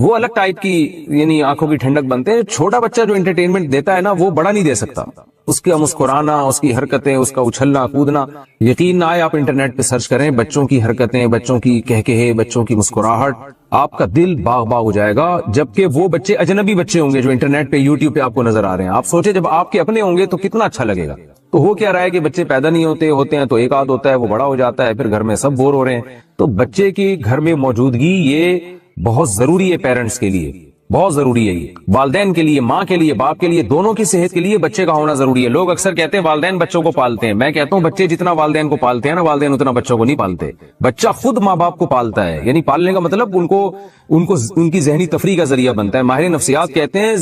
وہ الگ ٹائپ کی یعنی آنکھوں کی ٹھنڈک بنتے ہیں. چھوٹا بچہ جو انٹرٹینمنٹ دیتا ہے نا وہ بڑا نہیں دے سکتا. اس کا مسکرانا، اس کی حرکتیں، اس کا اچھلنا کودنا، یقین نہ آئے آپ انٹرنیٹ پہ سرچ کریں بچوں کی حرکتیں، بچوں کی کہکہے، بچوں کی مسکراہٹ، آپ کا دل باغ باغ ہو جائے گا. جبکہ وہ بچے اجنبی بچے ہوں گے جو انٹرنیٹ پہ یوٹیوب پہ آپ کو نظر آ رہے ہیں. آپ سوچیں جب آپ کے اپنے ہوں گے تو کتنا اچھا لگے گا. تو ہو کیا رہا ہے کہ بچے پیدا نہیں ہوتے ہیں تو ایک آدھ ہوتا ہے، وہ بڑا ہو جاتا ہے، پھر گھر میں سب بور ہو رہے ہیں. تو بچے کی گھر میں موجودگی یہ بہت ضروری ہے، پیرنٹس کے لیے بہت ضروری ہے. یہ والدین کے لیے، ماں کے لیے، باپ کے لیے، دونوں کی صحت کے لیے بچے کا ہونا ضروری ہے. لوگ اکثر کہتے ہیں والدین بچوں کو پالتے ہیں. میں کہتا ہوں بچے جتنا والدین کو پالتے ہیں نا، والدین اتنا بچوں کو نہیں پالتے. بچہ خود ماں باپ کو پالتا ہے. یعنی پالنے کا مطلب ان کی ذہنی تفریح کا ذریعہ بنتا ہے. ماہر نفسیات کہتے ہیں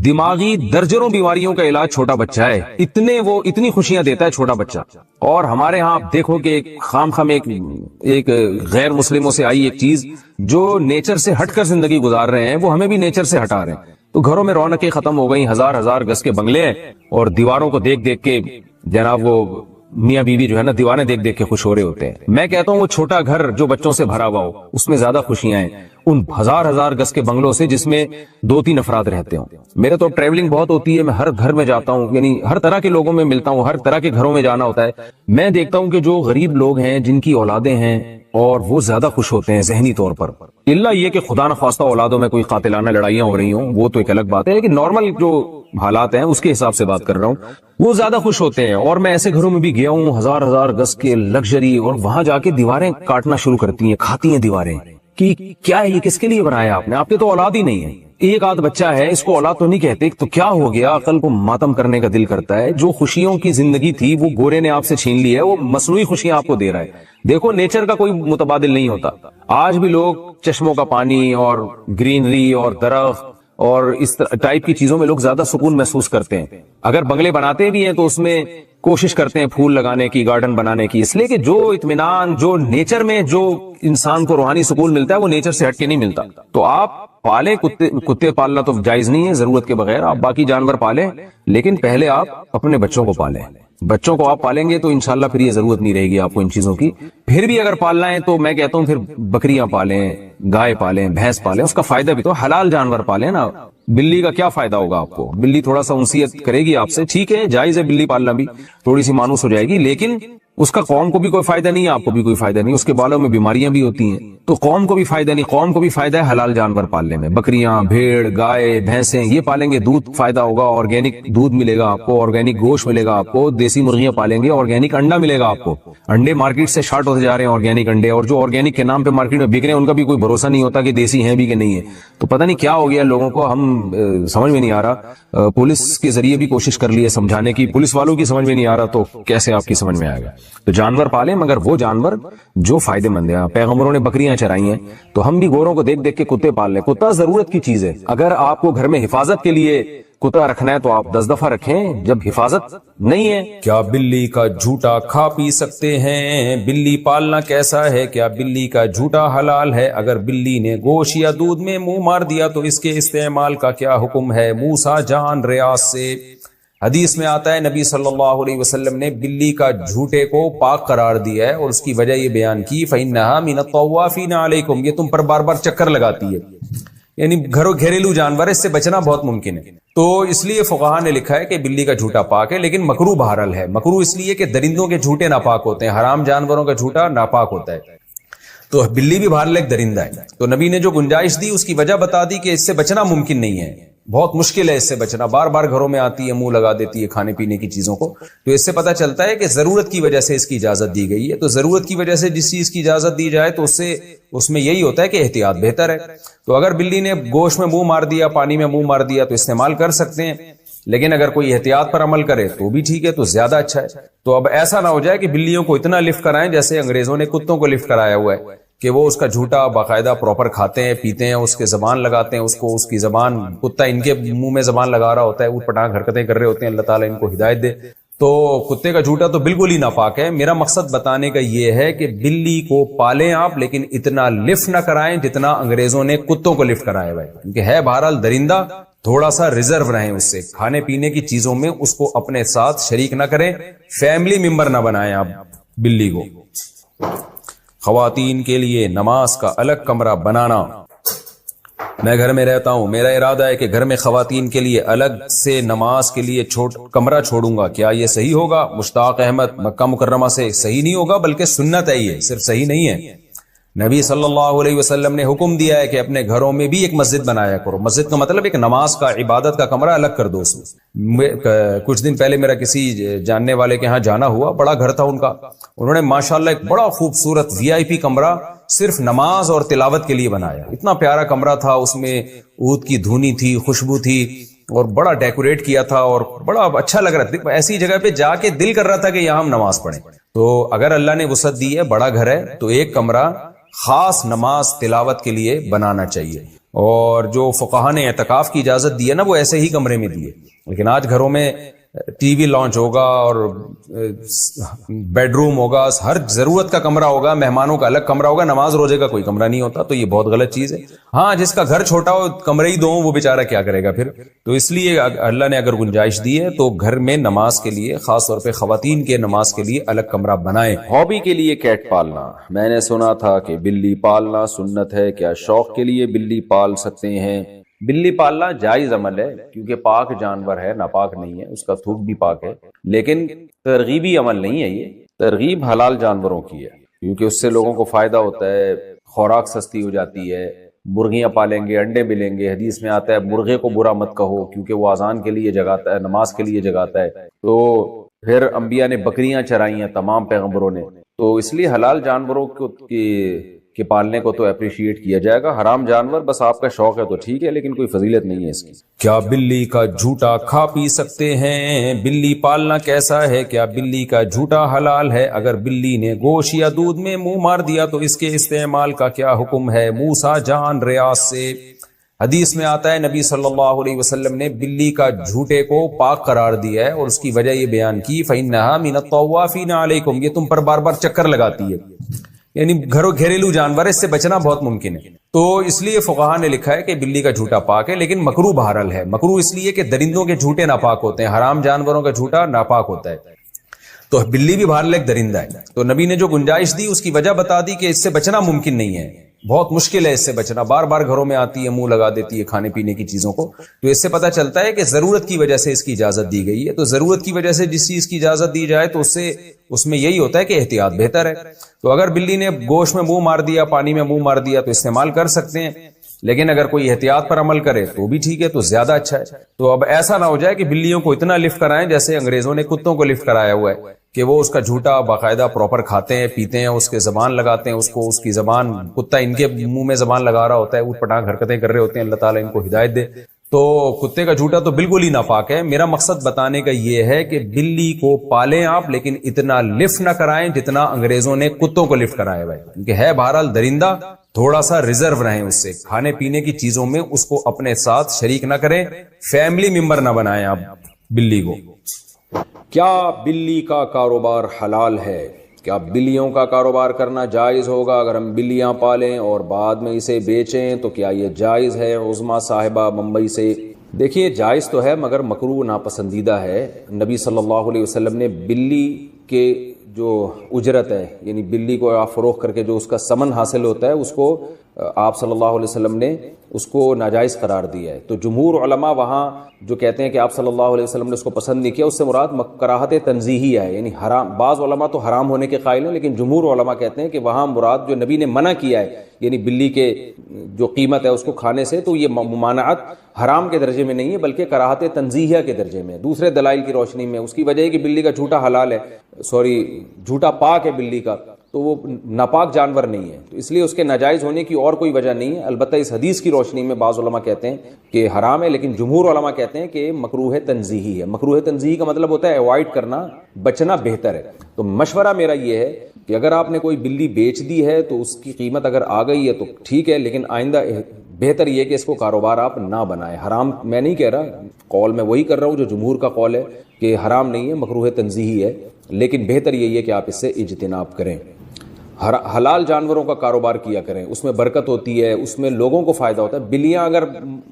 دماغی درجنوں بیماریوں کا علاج چھوٹا بچہ ہے. اتنی خوشیاں دیتا ہے چھوٹا بچہ. اور ہمارے ہاں آپ دیکھو کہ خام ایک غیر مسلموں سے آئی ایک چیز، جو نیچر سے ہٹ کر زندگی گزار رہے ہیں وہ ہمیں بھی نیچر سے ہٹا رہے ہیں. تو گھروں میں رونقیں ختم ہو گئی، ہزار گز کے بنگلے ہیں، اور دیواروں کو دیکھ کے جناب وہ میاں بیوی جو ہے نا دیوانے دیکھ کے خوش ہو رہے ہوتے ہیں. میں کہتا ہوں وہ چھوٹا گھر جو بچوں سے بھرا ہوا ہو اس میں زیادہ خوشیاں ہیں ان ہزار گز کے بنگلوں سے جس میں 2-3 افراد رہتے ہوں. میرے تو ٹریولنگ بہت ہوتی ہے، میں ہر گھر میں جاتا ہوں، یعنی ہر طرح کے لوگوں میں ملتا ہوں، ہر طرح کے گھروں میں جانا ہوتا ہے. میں دیکھتا ہوں کہ جو غریب لوگ ہیں جن کی اولادیں ہیں اور وہ زیادہ خوش ہوتے ہیں ذہنی طور پر. اللہ یہ کہ خدا نخواستہ اولادوں میں کوئی قاتلانہ لڑائیاں ہو رہی ہوں وہ تو ایک الگ بات ہے، لیکن نارمل جو حالات ہیں اس کے حساب سے بات کر رہا ہوں، وہ زیادہ خوش ہوتے ہیں. اور میں ایسے گھروں میں بھی گیا ہوں ہزار گز کے لگژری، اور وہاں جا کے دیواریں کاٹنا شروع کرتی ہیں، کھاتی ہیں دیواریں کہ کیا ہے یہ، کس کے لیے بنایا آپ نے تو اولاد ہی نہیں ہے. ایک آدھ بچہ ہے، اس کو اولاد تو نہیں کہتے. تو کیا ہو گیا، عقل کو ماتم کرنے کا دل کرتا ہے. جو خوشیوں کی زندگی تھی وہ گورے نے آپ سے چھین لی ہے، وہ مصنوعی خوشیاں آپ کو دے رہا ہے. دیکھو نیچر کا کوئی متبادل نہیں ہوتا. آج بھی لوگ چشموں کا پانی اور گرینری اور درخت اور اس ٹائپ کی چیزوں میں لوگ زیادہ سکون محسوس کرتے ہیں. اگر بنگلے بناتے بھی ہیں تو اس میں کوشش کرتے ہیں پھول لگانے کی، گارڈن بنانے کی، اس لیے کہ جو اطمینان جو نیچر میں جو انسان کو روحانی سکون ملتا ہے وہ نیچر سے ہٹ کے نہیں ملتا. تو آپ پالیں، کتے پالنا تو جائز نہیں ہے ضرورت کے بغیر، آپ باقی جانور پالیں، لیکن پہلے آپ اپنے بچوں کو پالیں. بچوں کو آپ پالیں گے تو انشاءاللہ پھر یہ ضرورت نہیں رہے گی آپ کو ان چیزوں کی. پھر بھی اگر پالنا ہے تو میں کہتا ہوں پھر بکریاں پالیں، گائے پالیں، بھینس پالیں، اس کا فائدہ بھی تو حلال جانور پالیں نا. بلی کا کیا فائدہ ہوگا آپ کو؟ بلی تھوڑا سا انسیت کرے گی آپ سے، ٹھیک ہے جائز ہے بلی پالنا بھی، تھوڑی سی مانوس ہو جائے گی، لیکن اس کا قوم کو بھی کوئی فائدہ نہیں ہے، آپ کو بھی کوئی فائدہ نہیں. اس کے بالوں میں بیماریاں بھی ہوتی ہیں، تو قوم کو بھی فائدہ نہیں. قوم کو بھی فائدہ ہے حلال جانور پالنے میں. بکریاں، بھیڑ، گائے، بھینسیں یہ پالیں گے، دودھ فائدہ ہوگا، آرگینک دودھ ملے گا آپ کو، آرگینک گوشت ملے گا آپ کو. دیسی مرغیاں پالیں گے، آرگینک انڈا ملے گا آپ کو. انڈے مارکیٹ سے شارٹ ہوتے جا رہے ہیں آرگینک انڈے، اور جو آرگینک کے نام پہ مارکیٹ میں بک رہے ہیں ان کا بھی کوئی بھروسہ نہیں ہوتا کہ دیسی ہیں بھی کہ نہیں ہے. تو پتہ نہیں کیا ہو گیا لوگوں کو، ہم سمجھ میں نہیں آ رہا. پولیس کے ذریعے بھی کوشش کر لی ہے سمجھانے کی، پولیس والوں کی سمجھ میں نہیں آ رہا، تو کیسے آپ کی سمجھ میں آئے گا. تو جانور پالیں مگر وہ جانور جو فائدے مند ہیں. پیغمبروں نے بکریاں چرائی ہیں تو ہم بھی گوروں کو دیکھ کے کتے پال لیں. کتا ضرورت کی چیز ہے. اگر آپ کو گھر میں حفاظت کے لیے کتا رکھنا ہے تو آپ 10 دفعہ رکھیں. جب حفاظت نہیں ہے، کیا بلی کا جھوٹا کھا پی سکتے ہیں؟ بلی پالنا کیسا ہے؟ کیا بلی کا جھوٹا حلال ہے؟ اگر بلی نے گوشت یا دودھ میں منہ مار دیا تو اس کے استعمال کا کیا حکم ہے؟ موسیٰ جان ریاض سے حدیث میں آتا ہے نبی صلی اللہ علیہ وسلم نے بلی کا جھوٹے کو پاک قرار دیا ہے، اور اس کی وجہ یہ بیان کی فَإِنَّهَا مِنَ الطَّوَّافِينَ عَلَيْكُمْ، یہ تم پر بار بار چکر لگاتی ہے، یعنی گھریلو جانور، اس سے بچنا بہت ممکن ہے. تو اس لیے فقہاء نے لکھا ہے کہ بلی کا جھوٹا پاک ہے، لیکن مکروہ بہرحال ہے. مکروہ اس لیے کہ درندوں کے جھوٹے ناپاک ہوتے ہیں، حرام جانوروں کا جھوٹا ناپاک ہوتا ہے. تو بلی بھی بہرحال ایک درندہ ہے. تو نبی نے جو گنجائش دی اس کی وجہ بتا دی کہ اس سے بچنا ممکن نہیں ہے، بہت مشکل ہے اس سے بچنا. بار بار گھروں میں آتی ہے، منہ لگا دیتی ہے کھانے پینے کی چیزوں کو. تو اس سے پتہ چلتا ہے کہ ضرورت کی وجہ سے اس کی اجازت دی گئی ہے. تو ضرورت کی وجہ سے جس چیز کی اجازت دی جائے تو اس میں یہی ہوتا ہے کہ احتیاط بہتر ہے. تو اگر بلی نے گوشت میں منہ مار دیا، پانی میں منہ مار دیا تو استعمال کر سکتے ہیں، لیکن اگر کوئی احتیاط پر عمل کرے تو بھی ٹھیک ہے، تو زیادہ اچھا ہے. تو اب ایسا نہ ہو جائے کہ بلیوں کو اتنا لفٹ کرائیں جیسے انگریزوں نے کتوں کو لفٹ کرایا ہوا ہے، کہ وہ اس کا جھوٹا باقاعدہ پراپر کھاتے ہیں، پیتے ہیں، اس کے زبان لگاتے ہیں، اس کی زبان، کتا ان کے منہ میں زبان لگا رہا ہوتا ہے، اوٹ پٹانگ حرکتیں کر رہے ہوتے ہیں. اللہ تعالیٰ ان کو ہدایت دے. تو کتے کا جھوٹا تو بالکل ہی ناپاک ہے. میرا مقصد بتانے کا یہ ہے کہ بلی کو پالیں آپ، لیکن اتنا لفٹ نہ کرائیں جتنا انگریزوں نے کتوں کو لفٹ کرایا ہوا ہے، کیونکہ ہے بہرحال درندہ. تھوڑا سا ریزرو رہیں اس سے، کھانے پینے کی چیزوں میں اس کو اپنے ساتھ شریک نہ کریں، فیملی ممبر نہ بنائیں آپ بلی کو. خواتین کے لیے نماز کا الگ کمرہ بنانا میں گھر میں رہتا ہوں, میرا ارادہ ہے کہ گھر میں خواتین کے لیے الگ سے نماز کے لیے کمرہ چھوڑوں گا, کیا یہ صحیح ہوگا؟ مشتاق احمد مکہ مکرمہ سے. صحیح نہیں ہوگا بلکہ سنت ہے, یہ صرف صحیح نہیں ہے. نبی صلی اللہ علیہ وسلم نے حکم دیا ہے کہ اپنے گھروں میں بھی ایک مسجد بنایا کرو. مسجد کا مطلب ایک نماز کا, عبادت کا کمرہ الگ کر دو اس میں. کچھ دن پہلے میرا کسی جاننے والے کے ہاں جانا ہوا, بڑا گھر تھا ان کا, انہوں نے ماشاءاللہ ایک بڑا خوبصورت VIP کمرہ صرف نماز اور تلاوت کے لیے بنایا. اتنا پیارا کمرہ تھا, اس میں عود کی دھونی تھی, خوشبو تھی, اور بڑا ڈیکوریٹ کیا تھا اور بڑا اچھا لگ رہا تھا. ایسی جگہ پہ جا کے دل کر رہا تھا کہ یہاں ہم نماز پڑھیں. تو اگر اللہ نے وسعت دی ہے, بڑا گھر ہے, تو ایک کمرہ خاص نماز تلاوت کے لیے بنانا چاہیے. اور جو فقہا نے اعتکاف کی اجازت دی ہے نا, وہ ایسے ہی کمرے میں دی ہے. لیکن آج گھروں میں ٹی وی لانچ ہوگا اور بیڈ روم ہوگا, ہر ضرورت کا کمرہ ہوگا, مہمانوں کا الگ کمرہ ہوگا, نماز روزے کا کوئی کمرہ نہیں ہوتا. تو یہ بہت غلط چیز ہے. ہاں, جس کا گھر چھوٹا ہو, کمرے ہی دو ہوں, وہ بیچارہ کیا کرے گا پھر. تو اس لیے اللہ نے اگر گنجائش دی ہے تو گھر میں نماز کے لیے, خاص طور پہ خواتین کے نماز کے لیے الگ کمرہ بنائیں. ہابی کے لیے کیٹ پالنا. میں نے سنا تھا کہ بلی پالنا سنت ہے, کیا شوق کے لیے بلی پال سکتے ہیں؟ بلی پالنا جائز عمل ہے, کیونکہ پاک جانور ہے, ناپاک نہیں ہے, اس کا تھوک بھی پاک ہے. لیکن ترغیبی عمل نہیں ہے یہ. ترغیب حلال جانوروں کی ہے, کیونکہ اس سے لوگوں کو فائدہ ہوتا ہے, خوراک سستی ہو جاتی ہے. مرغیاں پالیں گے, انڈے ملیں گے. حدیث میں آتا ہے مرغے کو برا مت کہو, کیونکہ وہ اذان کے لیے جگاتا ہے, نماز کے لیے جگاتا ہے. تو پھر انبیاء نے بکریاں چرائی ہیں, تمام پیغمبروں نے. تو اس لیے حلال جانوروں کے پالنے کو تو اپریشیٹ کیا جائے گا. حرام جانور بس آپ کا شوق ہے تو ٹھیک ہے, لیکن کوئی فضیلت نہیں ہے اس کی. کیا بلی کا جھوٹا کھا پی سکتے ہیں؟ بلی پالنا کیسا ہے؟ کیا بلی کا جھوٹا حلال ہے؟ اگر بلی نے گوشت یا دودھ میں منہ مار دیا تو اس کے استعمال کا کیا حکم ہے؟ موسیٰ جان ریاض سے. حدیث میں آتا ہے نبی صلی اللہ علیہ وسلم نے بلی کا جھوٹے کو پاک قرار دیا ہے, اور اس کی وجہ یہ بیان کی فَإِنَّهَا مِنَ الطَّوَّافِينَ عَلَيْكُمْ, یہ تم پر بار بار چکر لگاتی ہے. یعنی گھریلو جانور ہے, اس سے بچنا بہت ممکن ہے. تو اس لیے فقہا نے لکھا ہے کہ بلی کا جھوٹا پاک ہے, لیکن مکروہ بہرحال ہے. مکروہ اس لیے کہ درندوں کے جھوٹے ناپاک ہوتے ہیں, حرام جانوروں کا جھوٹا ناپاک ہوتا ہے. تو بلی بھی بہرحال ایک درندہ ہے. تو نبی نے جو گنجائش دی اس کی وجہ بتا دی کہ اس سے بچنا ممکن نہیں ہے, بہت مشکل ہے اس سے بچنا. بار بار گھروں میں آتی ہے, منہ لگا دیتی ہے کھانے پینے کی چیزوں کو. تو اس سے پتہ چلتا ہے کہ ضرورت کی وجہ سے اس کی اجازت دی گئی ہے. تو ضرورت کی وجہ سے جس چیز کی اجازت دی جائے تو اس میں یہی ہوتا ہے کہ احتیاط بہتر ہے. تو اگر بلی نے گوشت میں منہ مار دیا, پانی میں منہ مار دیا, تو استعمال کر سکتے ہیں. لیکن اگر کوئی احتیاط پر عمل کرے تو بھی ٹھیک ہے, تو زیادہ اچھا ہے. تو اب ایسا نہ ہو جائے کہ بلیوں کو اتنا لفٹ کرائیں جیسے انگریزوں نے کتوں کو لفٹ کرایا ہوا ہے, کہ وہ اس کا جھوٹا باقاعدہ پراپر کھاتے ہیں, پیتے ہیں, اس کے زبان لگاتے ہیں, اس کی زبان, کتا ان کے منہ میں زبان لگا رہا ہوتا ہے, اوٹ پٹانگ حرکتیں کر رہے ہوتے ہیں. اللہ تعالیٰ ان کو ہدایت دے. تو کتے کا جھوٹا تو بالکل ہی ناپاک ہے. میرا مقصد بتانے کا یہ ہے کہ بلی کو پالیں آپ, لیکن اتنا لفٹ نہ کرائیں جتنا انگریزوں نے کتوں کو لفٹ کرایا ہے, کیونکہ ہے بہرحال درندہ. تھوڑا سا ریزرو رہیں اس سے, کھانے پینے کی چیزوں میں اس کو اپنے ساتھ شریک نہ کریں, فیملی ممبر نہ بنائیں آپ بلی کو. کیا بلی کا کاروبار حلال ہے؟ کیا بلیوں کا کاروبار کرنا جائز ہوگا؟ اگر ہم بلیاں پالیں اور بعد میں اسے بیچیں تو کیا یہ جائز ہے؟ عظما صاحبہ ممبئی سے. دیکھیے, جائز تو ہے مگر مکروہ ناپسندیدہ ہے. نبی صلی اللہ علیہ وسلم نے بلی کے جو اجرت ہے, یعنی بلی کو آپ فروخت کر کے جو اس کا ثمن حاصل ہوتا ہے, اس کو آپ صلی اللہ علیہ وسلم نے اس کو ناجائز قرار دیا ہے. تو جمہور علماء وہاں جو کہتے ہیں کہ آپ صلی اللہ علیہ وسلم نے اس کو پسند نہیں کیا, اس سے مراد کراہت تنزیہی ہے, یعنی حرام. بعض علماء تو حرام ہونے کے قائل ہیں, لیکن جمہور علماء کہتے ہیں کہ وہاں مراد جو نبی نے منع کیا ہے, یعنی بلی کے جو قیمت ہے اس کو کھانے سے, تو یہ ممانعت حرام کے درجے میں نہیں ہے بلکہ کراہت تنزیہیہ کے درجے میں, دوسرے دلائل کی روشنی میں. اس کی وجہ ہے کہ بلی کا جھوٹا حلال ہے, جھوٹا پاک ہے بلی کا, تو وہ ناپاک جانور نہیں ہے, تو اس لیے اس کے ناجائز ہونے کی اور کوئی وجہ نہیں ہے. البتہ اس حدیث کی روشنی میں بعض علماء کہتے ہیں کہ حرام ہے, لیکن جمہور علماء کہتے ہیں کہ مکروہ تنزیہی ہے. مکروہ تنزیہی کا مطلب ہوتا ہے اوائڈ کرنا, بچنا بہتر ہے. تو مشورہ میرا یہ ہے کہ اگر آپ نے کوئی بلی بیچ دی ہے تو اس کی قیمت اگر آ گئی ہے تو ٹھیک ہے, لیکن آئندہ بہتر یہ کہ اس کو کاروبار آپ نہ بنائیں. حرام میں نہیں کہہ رہا, قول میں وہی کر رہا ہوں جو جمہور کا قول ہے کہ حرام نہیں ہے, مکروہ تنزیہی ہے, لیکن بہتر یہی ہے کہ آپ اس سے اجتناب کریں. حلال جانوروں کا کاروبار کیا کریں, اس میں برکت ہوتی ہے, اس میں لوگوں کو فائدہ ہوتا ہے. بلیاں اگر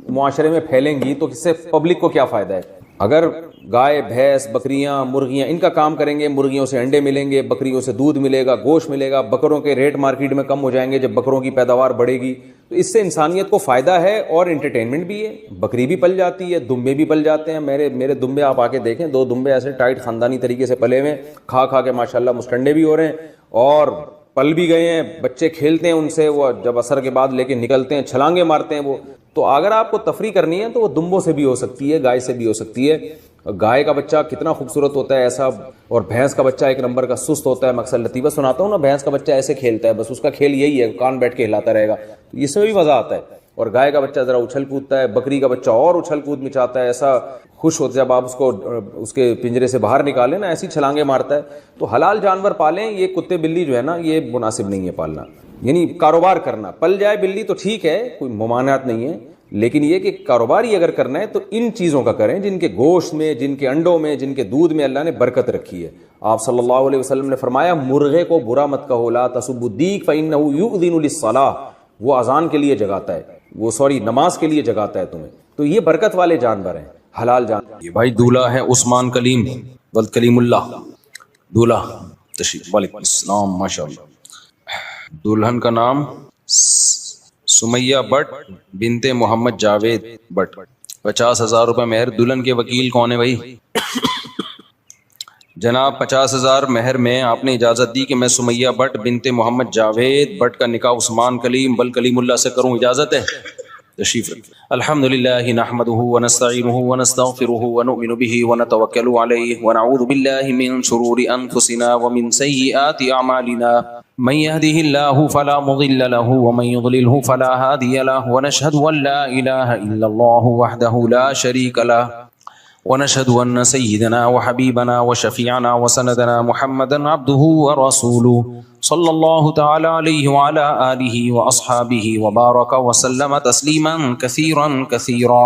معاشرے میں پھیلیں گی تو اس سے پبلک کو کیا فائدہ ہے؟ اگر گائے بھینس بکریاں مرغیاں ان کا کام کریں گے، مرغیوں سے انڈے ملیں گے، بکریوں سے دودھ ملے گا، گوشت ملے گا، بکروں کے ریٹ مارکیٹ میں کم ہو جائیں گے جب بکروں کی پیداوار بڑھے گی، تو اس سے انسانیت کو فائدہ ہے اور انٹرٹینمنٹ بھی ہے. بکری بھی پل جاتی ہے، دمبے بھی پل جاتے ہیں. میرے دمبے آپ آ کے دیکھیں، 2 دمبے ایسے ٹائٹ خاندانی طریقے سے پلے ہوئے، کھا کے ماشاءاللہ مستنڈے بھی ہو رہے ہیں اور پل بھی گئے ہیں. بچے کھیلتے ہیں ان سے، وہ جب عصر کے بعد لے کے نکلتے ہیں چھلانگے مارتے ہیں وہ. تو اگر آپ کو تفریح کرنی ہے تو وہ دمبوں سے بھی ہو سکتی ہے، گائے سے بھی ہو سکتی ہے. گائے کا بچہ کتنا خوبصورت ہوتا ہے ایسا، اور بھینس کا بچہ ایک نمبر کا سست ہوتا ہے. میں اکثر لطیفہ سناتا ہوں نا، بھینس کا بچہ ایسے کھیلتا ہے، بس اس کا کھیل یہی ہے، کان بیٹھ کے ہلاتا رہے گا، اس میں بھی مزہ آتا ہے. اور گائے کا بچہ ذرا اچھل کودتا ہے، بکری کا بچہ اور اچھل کود مچاتا ہے، ایسا خوش ہوتا ہے جب آپ اس کو اس کے پنجرے سے باہر نکالیں نا، ایسی چھلانگیں مارتا ہے. تو حلال جانور پالیں. یہ کتے بلی جو ہے نا، یہ مناسب نہیں ہے پالنا. یعنی کاروبار کرنا، پل جائے بلی تو ٹھیک ہے، کوئی ممانعت نہیں ہے، لیکن یہ کہ کاروبار ہی اگر کرنا ہے تو ان چیزوں کا کریں جن کے گوشت میں، جن کے انڈوں میں، جن کے دودھ میں اللہ نے برکت رکھی ہے. آپ صلی اللہ علیہ وسلم نے فرمایا مرغے کو برا مت کہو، لا تسبوا الدیک فإنہ یؤذن للصلاۃ، وہ اذان کے لیے جگاتا ہے، نماز کے لیے جگاتا ہے تمہیں. تو یہ برکت والے جانور ہیں، حلال جانور. یہ بھائی دولہا ہے عثمان کلیم ولد کلیم اللہ دولہا تشریف. وعلیکم السلام. ماشاءاللہ. دلہن کا نام سمیہ بٹ بنت محمد جاوید بٹ. 50,000 روپے مہر. دلہن کے وکیل کون ہے بھائی؟ جناب 50,000 مہر میں آپ نے اجازت دی کہ میں سمیہ بٹ بنت محمد جاوید بٹ کا نکاح عثمان کلیم بل کلیم اللہ سے کروں، اجازت ہے؟ تشریف رکھیں. الحمدللہ نحمده ونستعینه ونستغفره ونؤمن به ونتوکل علیہ ونعوذ باللہ من شرور انفسنا ومن سیئات اعمالنا من يهده الله فلا مضل له ومن يضلله فلا هادي له ونشهد ان لا اله الا الله وحده لا شريك له ونشهد ان سيدنا وحبيبنا وشفيعنا وسندنا محمدا عبده ورسوله صلى الله تعالى عليه وعلى آله وأصحابه وبارك وسلم تسليما كثيرا كثيرا.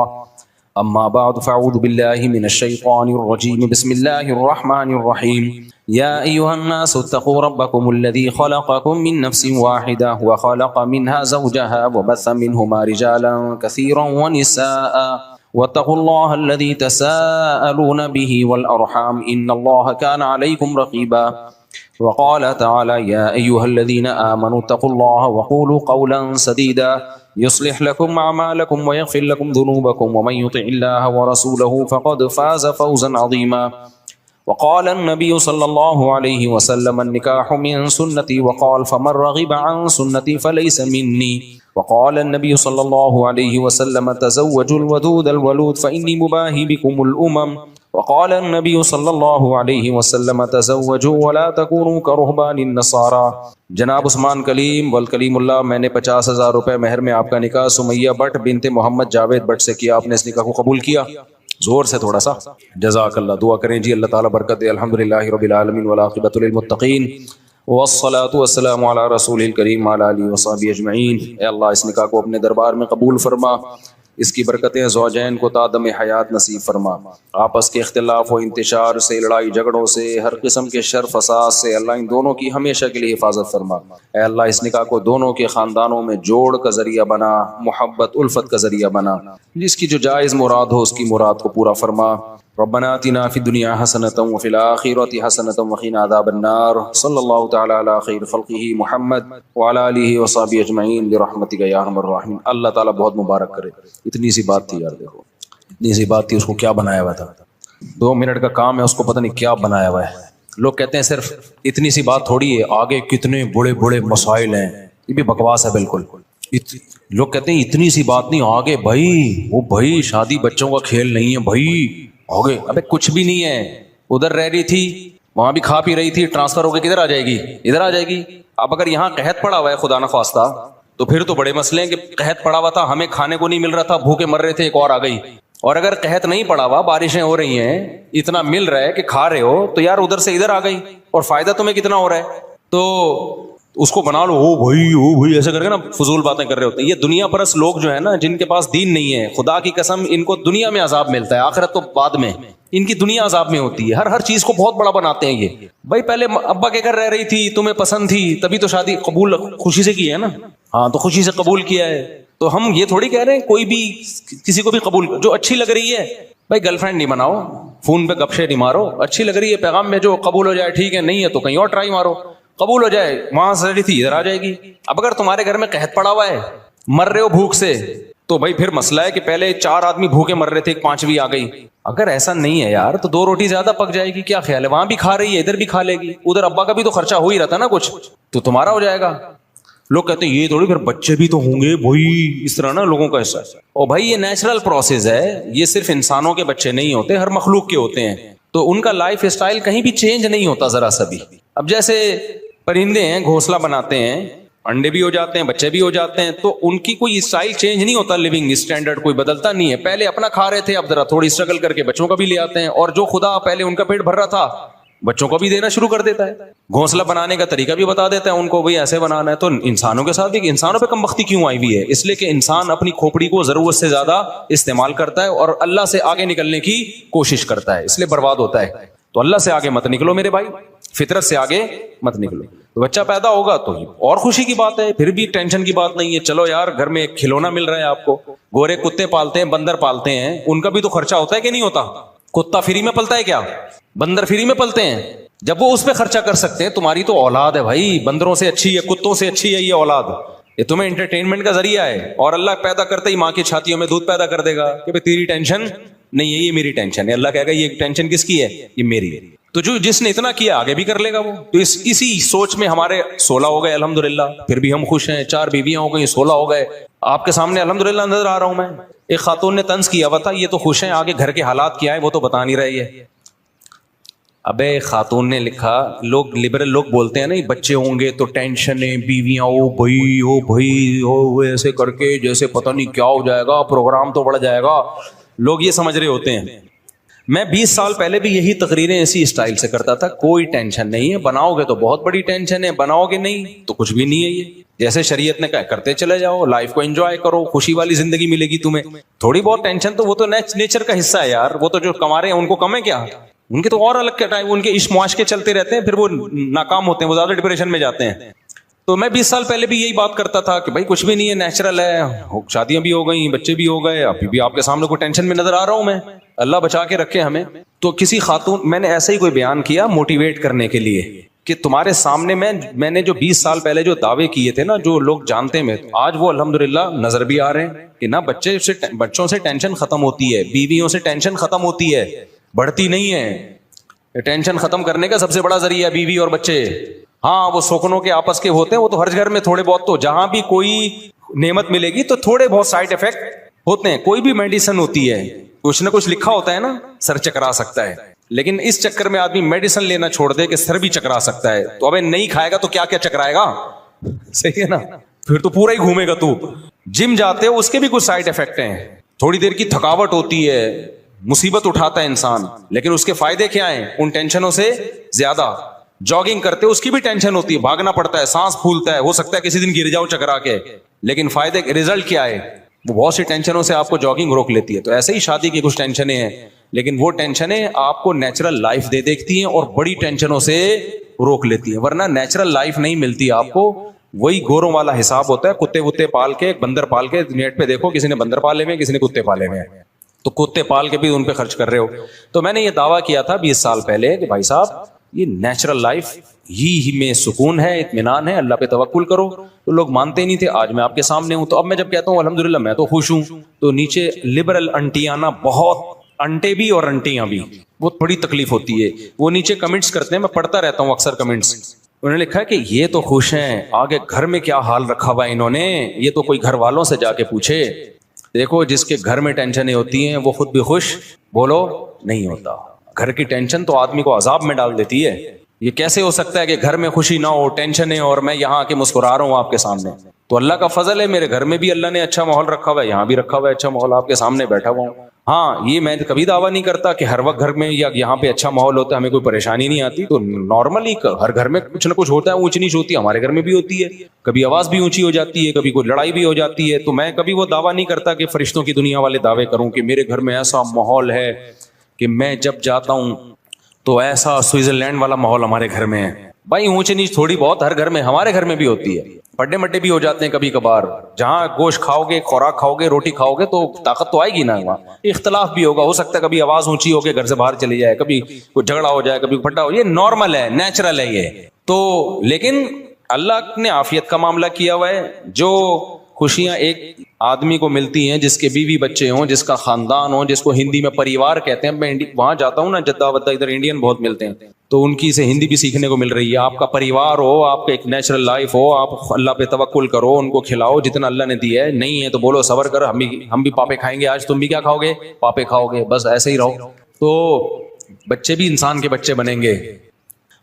أما بعد فأعوذ بالله من الشيطان الرجيم. بسم الله الرحمن الرحيم. يا أيها الناس اتقوا ربكم الذي خلقكم من نفس واحدة وخلق منها زوجها وبث منهما رجالا كثيرا ونساء واتقوا الله الذي تساءلون به والأرحام إن الله كان عليكم رقيبا. وقال تعالى يا أيها الذين آمنوا اتقوا الله وقولوا قولا سديدا يصلح لكم أعمالكم ويغفر لكم ذنوبكم ومن يطع الله ورسوله فقد فاز فوزا عظيما. وقال النبي صلى الله عليه وسلم النكاح من سنتي وقال فمن رغب عن سنتي فليس مني. وقال النبي صلى الله عليه وسلم تزوجوا الودود الولود فإني مباهي بكم الأمم. وقال النبي صلی اللہ علیہ وسلم تزوجوا ولا تکونوا كرهبان النصارى. جناب عثمان کلیم والکلیم اللہ، میں نے 50,000 روپے مہر میں آپ کا نکاح سمیہ بٹ بنت محمد جاوید بٹ سے کیا. آپ نے اس نکاح کو قبول کیا؟ زور سے تھوڑا سا. جزاک اللہ. دعا کریں جی اللہ تعالیٰ برکت دے. الحمدللہ رب العالمین والعاقبۃ للمتقین والصلاة والسلام علی رسول الکریم وعلی آلہ وصحبہ اجمعین. اے اللہ اس نکاح کو اپنے دربار میں قبول فرما، اس کی برکتیں زوجین کو تادم حیات نصیب فرما. آپس کے اختلاف و انتشار سے، لڑائی جھگڑوں سے، ہر قسم کے شر فساد سے اللہ ان دونوں کی ہمیشہ کے لیے حفاظت فرما. اے اللہ اس نکاح کو دونوں کے خاندانوں میں جوڑ کا ذریعہ بنا، محبت الفت کا ذریعہ بنا. جس کی جو جائز مراد ہو اس کی مراد کو پورا فرما. ربنا آتنا فی الدنیا حسنۃ وفی الآخرۃ حسنۃ وقنا عذاب النار. صلی اللہ تعالی علی خیر خلقہ محمد وعلی آلہ وصحبہ اجمعین برحمتک یا ارحم الراحمین. اللہ تعالیٰ بہت مبارک کرے. اتنی سی بات تھی یار، دیکھو اتنی سی بات تھی، اس کو کیا بنایا ہوا تھا. 2 منٹ کا کام ہے، اس کو پتہ نہیں کیا بنایا ہوا ہے. لوگ کہتے ہیں صرف اتنی سی بات تھوڑی ہے، آگے کتنے بڑے بڑے مسائل ہیں. یہ بھی بکواس ہے بالکل. لوگ کہتے ہیں اتنی سی بات نہیں، آگے بھائی وہ بھائی شادی بچوں کا کھیل نہیں ہے بھائی. آگے ابے کچھ بھی نہیں ہے. ادھر رہ رہی تھی، وہاں بھی کھا پی رہی تھی، ٹرانسفر ہو کے کدھر آ جائے گی؟ ادھر آ جائے گی. اب اگر یہاں قحط پڑا ہوا ہے خدا نخواستہ تو پھر تو بڑے مسئلے ہیں کہ قحط پڑا ہوا تھا، ہمیں کھانے کو نہیں مل رہا تھا، بھوکے مر رہے تھے، ایک اور آ گئی. اور اگر قحط نہیں پڑا ہوا، بارشیں ہو رہی ہیں، اتنا مل رہا ہے کہ کھا رہے ہو، تو یار ادھر سے ادھر آ گئی اور فائدہ تمہیں کتنا ہو رہا ہے. تو اس کو بنا لو، او بھائی ایسے کر کے نا فضول باتیں کر رہے ہوتے ہیں. یہ دنیا پرست لوگ جو ہے نا، جن کے پاس دین نہیں ہے، خدا کی قسم ان کو دنیا میں عذاب ملتا ہے، آخرت تو بعد میں. ان کی دنیا عذاب میں ہوتی ہے. ہر چیز کو بہت بڑا بناتے ہیں یہ. بھائی پہلے ابا کے گھر رہ رہی تھی، تمہیں پسند تھی، تبھی تو شادی قبول خوشی سے کی ہے نا. ہاں تو خوشی سے قبول کیا ہے. تو ہم یہ تھوڑی کہہ رہے ہیں کوئی بھی کسی کو بھی قبول جو اچھی لگ رہی ہے بھائی گرل فرینڈ نہیں بناؤ, فون پہ گپ شے نہیں مارو, اچھی لگ رہی ہے پیغام میں جو قبول ہو جائے ٹھیک ہے, نہیں ہے تو کہیں اور ٹرائی مارو, قبول ہو جائے وہاں سے تھی ادھر آ جائے گی. اب اگر تمہارے گھر میں قحط پڑا ہوا ہے, مر رہے ہو بھوک سے, تو بھائی پھر مسئلہ ہے کہ پہلے 4 آدمی بھوکے مر رہے تھے, 5ویں آ گئی. اگر ایسا نہیں ہے یار تو 2 روٹی زیادہ پک جائے گی, کیا خیال ہے, وہاں بھی کھا رہی ہے ادھر بھی کھا لے گی, ادھر ابا کا بھی تو خرچہ ہو ہی رہتا نا کچھ, تو تمہارا ہو جائے گا. لوگ کہتے ہیں یہ تھوڑی پھر بچے بھی تو ہوں گے بھائی, اس طرح نا لوگوں کا ایسا. اور بھائی یہ نیچرل پروسیس ہے, یہ صرف انسانوں کے بچے نہیں ہوتے, ہر مخلوق کے ہوتے ہیں, تو ان کا لائف اسٹائل کہیں بھی چینج نہیں ہوتا ذرا سا بھی. اب جیسے پرندے ہیں گھونسلہ بناتے ہیں, انڈے بھی ہو جاتے ہیں, بچے بھی ہو جاتے ہیں, تو ان کی کوئی اسٹائل چینج نہیں ہوتا, لیونگ اسٹینڈرڈ کوئی بدلتا نہیں ہے. پہلے اپنا کھا رہے تھے, اب ذرا تھوڑی اسٹرگل کر کے بچوں کا بھی لے آتے ہیں, اور جو خدا پہلے ان کا پیٹ بھر رہا تھا بچوں کو بھی دینا شروع کر دیتا ہے, گھونسلہ بنانے کا طریقہ بھی بتا دیتا ہے ان کو, بھائی ایسے بنانا ہے. تو انسانوں کے ساتھ بھی, انسانوں پہ کم بختی کیوں آئی ہوئی ہے؟ اس لیے کہ انسان اپنی کھوپڑی کو ضرورت سے زیادہ استعمال کرتا ہے اور اللہ سے آگے نکلنے کی کوشش کرتا ہے, اس لیے برباد ہوتا ہے. تو اللہ سے آگے مت نکلو میرے بھائی, فطرت سے آگے مت نکلو. تو بچہ پیدا ہوگا تو اور خوشی کی بات ہے, پھر بھی ٹینشن کی بات نہیں ہے. چلو یار گھر میں ایک کھلونا مل رہا ہے آپ کو, گورے کتے پالتے ہیں, بندر پالتے ہیں, ان کا بھی تو خرچہ ہوتا ہے کہ نہیں ہوتا؟ کتا فری میں پلتا ہے کیا؟ بندر فری میں پلتے ہیں. جب وہ اس پہ خرچہ کر سکتے ہیں, تمہاری تو اولاد ہے بھائی, بندروں سے اچھی ہے, کتوں سے اچھی ہے یہ اولاد, یہ تمہیں انٹرٹینمنٹ کا ذریعہ ہے. اور اللہ پیدا کرتے ہی ماں کی چھاتیوں میں دودھ پیدا کر دے گا کہ تیری ٹینشن نہیں ہے, یہ میری ٹینشن ہے. اللہ کہے گا یہ ٹینشن کس کی ہے؟ یہ میری ہے. تو جو جس نے اتنا کیا آگے بھی کر لے گا وہ. تو اسی سوچ میں ہمارے 16 ہو گئے الحمدللہ, پھر بھی ہم خوش ہیں. 4 بیویاں ہو گئی, 16 ہو گئے. آپ کے سامنے الحمدللہ نظر آ رہا ہوں میں. ایک خاتون نے طنز کیا ہوا تھا, یہ تو خوش ہیں, آگے گھر کے حالات کیا ہے وہ تو بتا نہیں رہی ہے. ابے خاتون نے لکھا, لوگ لبرل لوگ بولتے ہیں نا بچے ہوں گے تو ٹینشن ہے, بیویاں او بھائی ایسے کر کے جیسے پتہ نہیں کیا ہو جائے گا, پروگرام تو بڑھ جائے گا, لوگ یہ سمجھ رہے ہوتے ہیں. میں 20 سال پہلے بھی یہی تقریریں اسی اسٹائل سے کرتا تھا. کوئی ٹینشن نہیں ہے, بناؤ گے تو بہت بڑی ٹینشن ہے, بناؤ گے نہیں تو کچھ بھی نہیں ہے. یہ جیسے شریعت نے کہا کرتے چلے جاؤ, لائف کو انجوائے کرو, خوشی والی زندگی ملے گی تمہیں. تھوڑی بہت ٹینشن تو وہ تو نیچر کا حصہ ہے یار, وہ تو جو کما رہے ہیں ان کو کم ہے کیا؟ ان کے تو اور الگ کا ٹائم, ان کے عشق معاش کے چلتے رہتے ہیں, پھر وہ ناکام ہوتے ہیں, وہ زیادہ ڈپریشن میں جاتے ہیں. تو میں 20 سال پہلے بھی یہی بات کرتا تھا کہ بھائی کچھ بھی نہیں ہے, نیچرل ہے, شادیاں بھی ہو گئی, بچے بھی ہو گئے, ابھی بھی آپ کے سامنے کوئی ٹینشن میں نظر آ رہا ہوں میں, اللہ بچا کے رکھے ہمیں. تو کسی خاتون, میں نے ایسا ہی کوئی بیان کیا موٹیویٹ کرنے کے لیے کہ تمہارے سامنے میں نے جو 20 سال پہلے جو دعوے کیے تھے نا, جو لوگ جانتے ہیں, آج وہ الحمدللہ نظر بھی آ رہے ہیں کہ نہ بچوں سے ٹینشن ختم ہوتی ہے, بیویوں سے ٹینشن ختم ہوتی ہے, بڑھتی نہیں ہے. ٹینشن ختم کرنے کا سب سے بڑا ذریعہ بیوی اور بچے. ہاں وہ سوکنوں کے آپس کے ہوتے ہیں, وہ تو ہر گھر میں تھوڑے بہت, تو جہاں بھی کوئی نعمت ملے گی تو تھوڑے بہت سائڈ افیکٹ ہوتے ہیں. کوئی بھی میڈیسن ہوتی ہے, کچھ نہ کچھ لکھا ہوتا ہے نا, سر چکرا سکتا ہے, لیکن اس چکر میں آدمی میڈیسن لینا چھوڑ دے کہ سر بھی چکرا سکتا ہے. تو ابے نہیں کھائے گا تو کیا کیا چکرائے گا, صحیح ہے نا, پھر تو پورا ہی گھومے گا. تو جم جاتے ہو اس کے بھی کچھ سائڈ افیکٹ ہیں, تھوڑی دیر کی تھکاوٹ ہوتی ہے, مصیبت اٹھاتا ہے انسان, لیکن اس کے فائدے کیا ہیں ان ٹینشنوں سے زیادہ. جاگنگ کرتے اس کی بھی ٹینشن ہوتی ہے, بھاگنا پڑتا ہے, سانس پھولتا ہے, ہو سکتا ہے کسی دن گر جاؤ چکرا کے, لیکن فائدے رزلٹ کیا ہے, وہ بہت سی ٹینشنوں سے آپ کو جاگنگ روک لیتی ہے. تو ایسے ہی شادی کی کچھ ٹینشنیں ہیں, لیکن وہ ٹینشنیں آپ کو نیچرل لائف دے دیتی ہیں اور بڑی ٹینشنوں سے روک لیتی ہیں. ورنہ نیچرل لائف نہیں ملتی آپ کو, وہی گوروں والا حساب ہوتا ہے. کتے وتے پال کے, بندر پال کے, نیٹ پہ دیکھو کسی نے بندر پالے ہوئے, کسی نے کتے پالے ہوئے, تو کتے پال کے بھی ان پہ خرچ کر رہے ہو. تو میں نے یہ دعویٰ کیا تھا 20 سال پہلے کہ بھائی صاحب یہ نیچرل لائف ہی میں سکون ہے, اطمینان ہے, اللہ پہ توکل کرو. تو لوگ مانتے نہیں تھے, آج میں آپ کے سامنے ہوں. تو اب میں جب کہتا ہوں الحمدللہ میں تو خوش ہوں, تو نیچے لبرل انٹیاں نا, بہت انٹے بھی اور انٹیاں بھی, وہ بڑی تکلیف ہوتی ہے. وہ نیچے کمنٹس کرتے ہیں, میں پڑھتا رہتا ہوں اکثر کمنٹس. انہوں نے لکھا کہ یہ تو خوش ہیں, آگے گھر میں کیا حال رکھا ہوا ہے انہوں نے, یہ تو کوئی گھر والوں سے جا کے پوچھے. دیکھو جس کے گھر میں ٹینشنیں ہوتی ہیں وہ خود بھی خوش بولو نہیں ہوتا. گھر کی ٹینشن تو آدمی کو عذاب میں ڈال دیتی ہے. یہ کیسے ہو سکتا ہے کہ گھر میں خوشی نہ ہو, ٹینشن ہے, اور میں یہاں آ کے مسکرا رہا ہوں آپ کے سامنے. تو اللہ کا فضل ہے, میرے گھر میں بھی اللہ نے اچھا ماحول رکھا ہوا ہے, یہاں بھی رکھا ہوا ہے اچھا ماحول, آپ کے سامنے بیٹھا ہوا ہوں. ہاں یہ میں کبھی دعویٰ نہیں کرتا کہ ہر وقت گھر میں یا یہاں پہ اچھا ماحول ہوتا ہے, ہمیں کوئی پریشانی نہیں آتی. تو نارملی ہر گھر میں کچھ نہ کچھ ہوتا ہے, اونچ نیچ ہوتی ہے, ہمارے گھر میں بھی ہوتی ہے, کبھی آواز بھی اونچی ہو جاتی ہے, کبھی کوئی لڑائی بھی ہو جاتی ہے. تو میں کبھی وہ دعویٰ نہیں کرتا کہ فرشتوں کی دنیا والے دعوے کروں کہ میرے گھر میں ایسا ماحول ہے کہ میں جب جاتا ہوں تو ایسا سوئٹزرلینڈ والا ماحول ہمارے گھر میں ہے. بھائی اونچ نیچ تھوڑی بہت ہر گھر میں, ہمارے گھر میں بھی ہوتی ہے. پڈے مڈے بھی ہو جاتے ہیں کبھی کبھار. جہاں گوشت کھاؤ گے, خوراک کھاؤ گے, روٹی کھاؤ گے تو طاقت تو آئے گی نا. وہاں اختلاف بھی ہوگا, ہو سکتا ہے کبھی آواز اونچی ہو کے گھر سے باہر چلی جائے, کبھی کوئی جھگڑا ہو جائے, کبھی پھٹا ہو, یہ نارمل ہے, نیچرل ہے یہ تو. لیکن اللہ نے عافیت کا معاملہ کیا ہوا ہے. جو خوشیاں ایک آدمی کو ملتی ہیں جس کے بیوی بچے ہوں, جس کا خاندان ہو, جس کو ہندی میں پریوار کہتے ہیں. میں وہاں جاتا ہوں نا جدہ ودہ, ادھر انڈین بہت ملتے ہیں, تو ان کی سے ہندی بھی سیکھنے کو مل رہی ہے. آپ کا پریوار ہو, آپ کا ایک نیچرل لائف ہو, آپ اللہ پہ توکل کرو, ان کو کھلاؤ جتنا اللہ نے دیا ہے. نہیں ہے تو بولو صبر کر, ہم بھی پاپے کھائیں گے آج, تم بھی کیا کھاؤ گے, پاپے کھاؤ گے, بس ایسے ہی رہو. تو بچے بھی انسان کے بچے بنیں گے,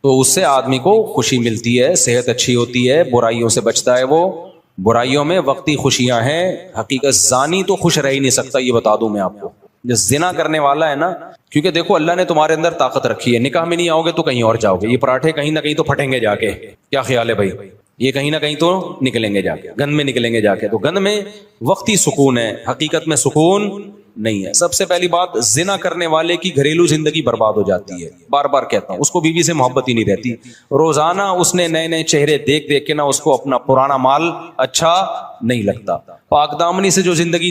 تو اس سے آدمی کو خوشی ملتی ہے, صحت اچھی ہوتی ہے, برائیوں سے بچتا ہے. وہ برائیوں میں وقتی خوشیاں ہیں. حقیقت زانی تو خوش رہ ہی نہیں سکتا, یہ بتا دوں میں آپ کو. جو زنا کرنے والا ہے نا, کیونکہ دیکھو اللہ نے تمہارے اندر طاقت رکھی ہے, نکاح میں نہیں آؤ گے تو کہیں اور جاؤ گے. یہ پراٹھے کہیں نہ کہیں تو پھٹیں گے جا کے, کیا خیال ہے بھائی, یہ کہیں نہ کہیں تو نکلیں گے جا کے, گند میں نکلیں گے جا کے. تو گند میں وقتی سکون ہے, حقیقت میں سکون نہیں ہے. سب سے پہلی بات, زنا کرنے والے کی گھریلو زندگی برباد ہو جاتی ہے. بار بار کہتا ہوں, اس کو بیوی سے محبت ہی نہیں رہتی. روزانہ اس نے نئے نئے چہرے دیکھ دیکھ کے نا اس کو اپنا پرانا مال اچھا نہیں لگتا. پاک دامنی سے جو زندگی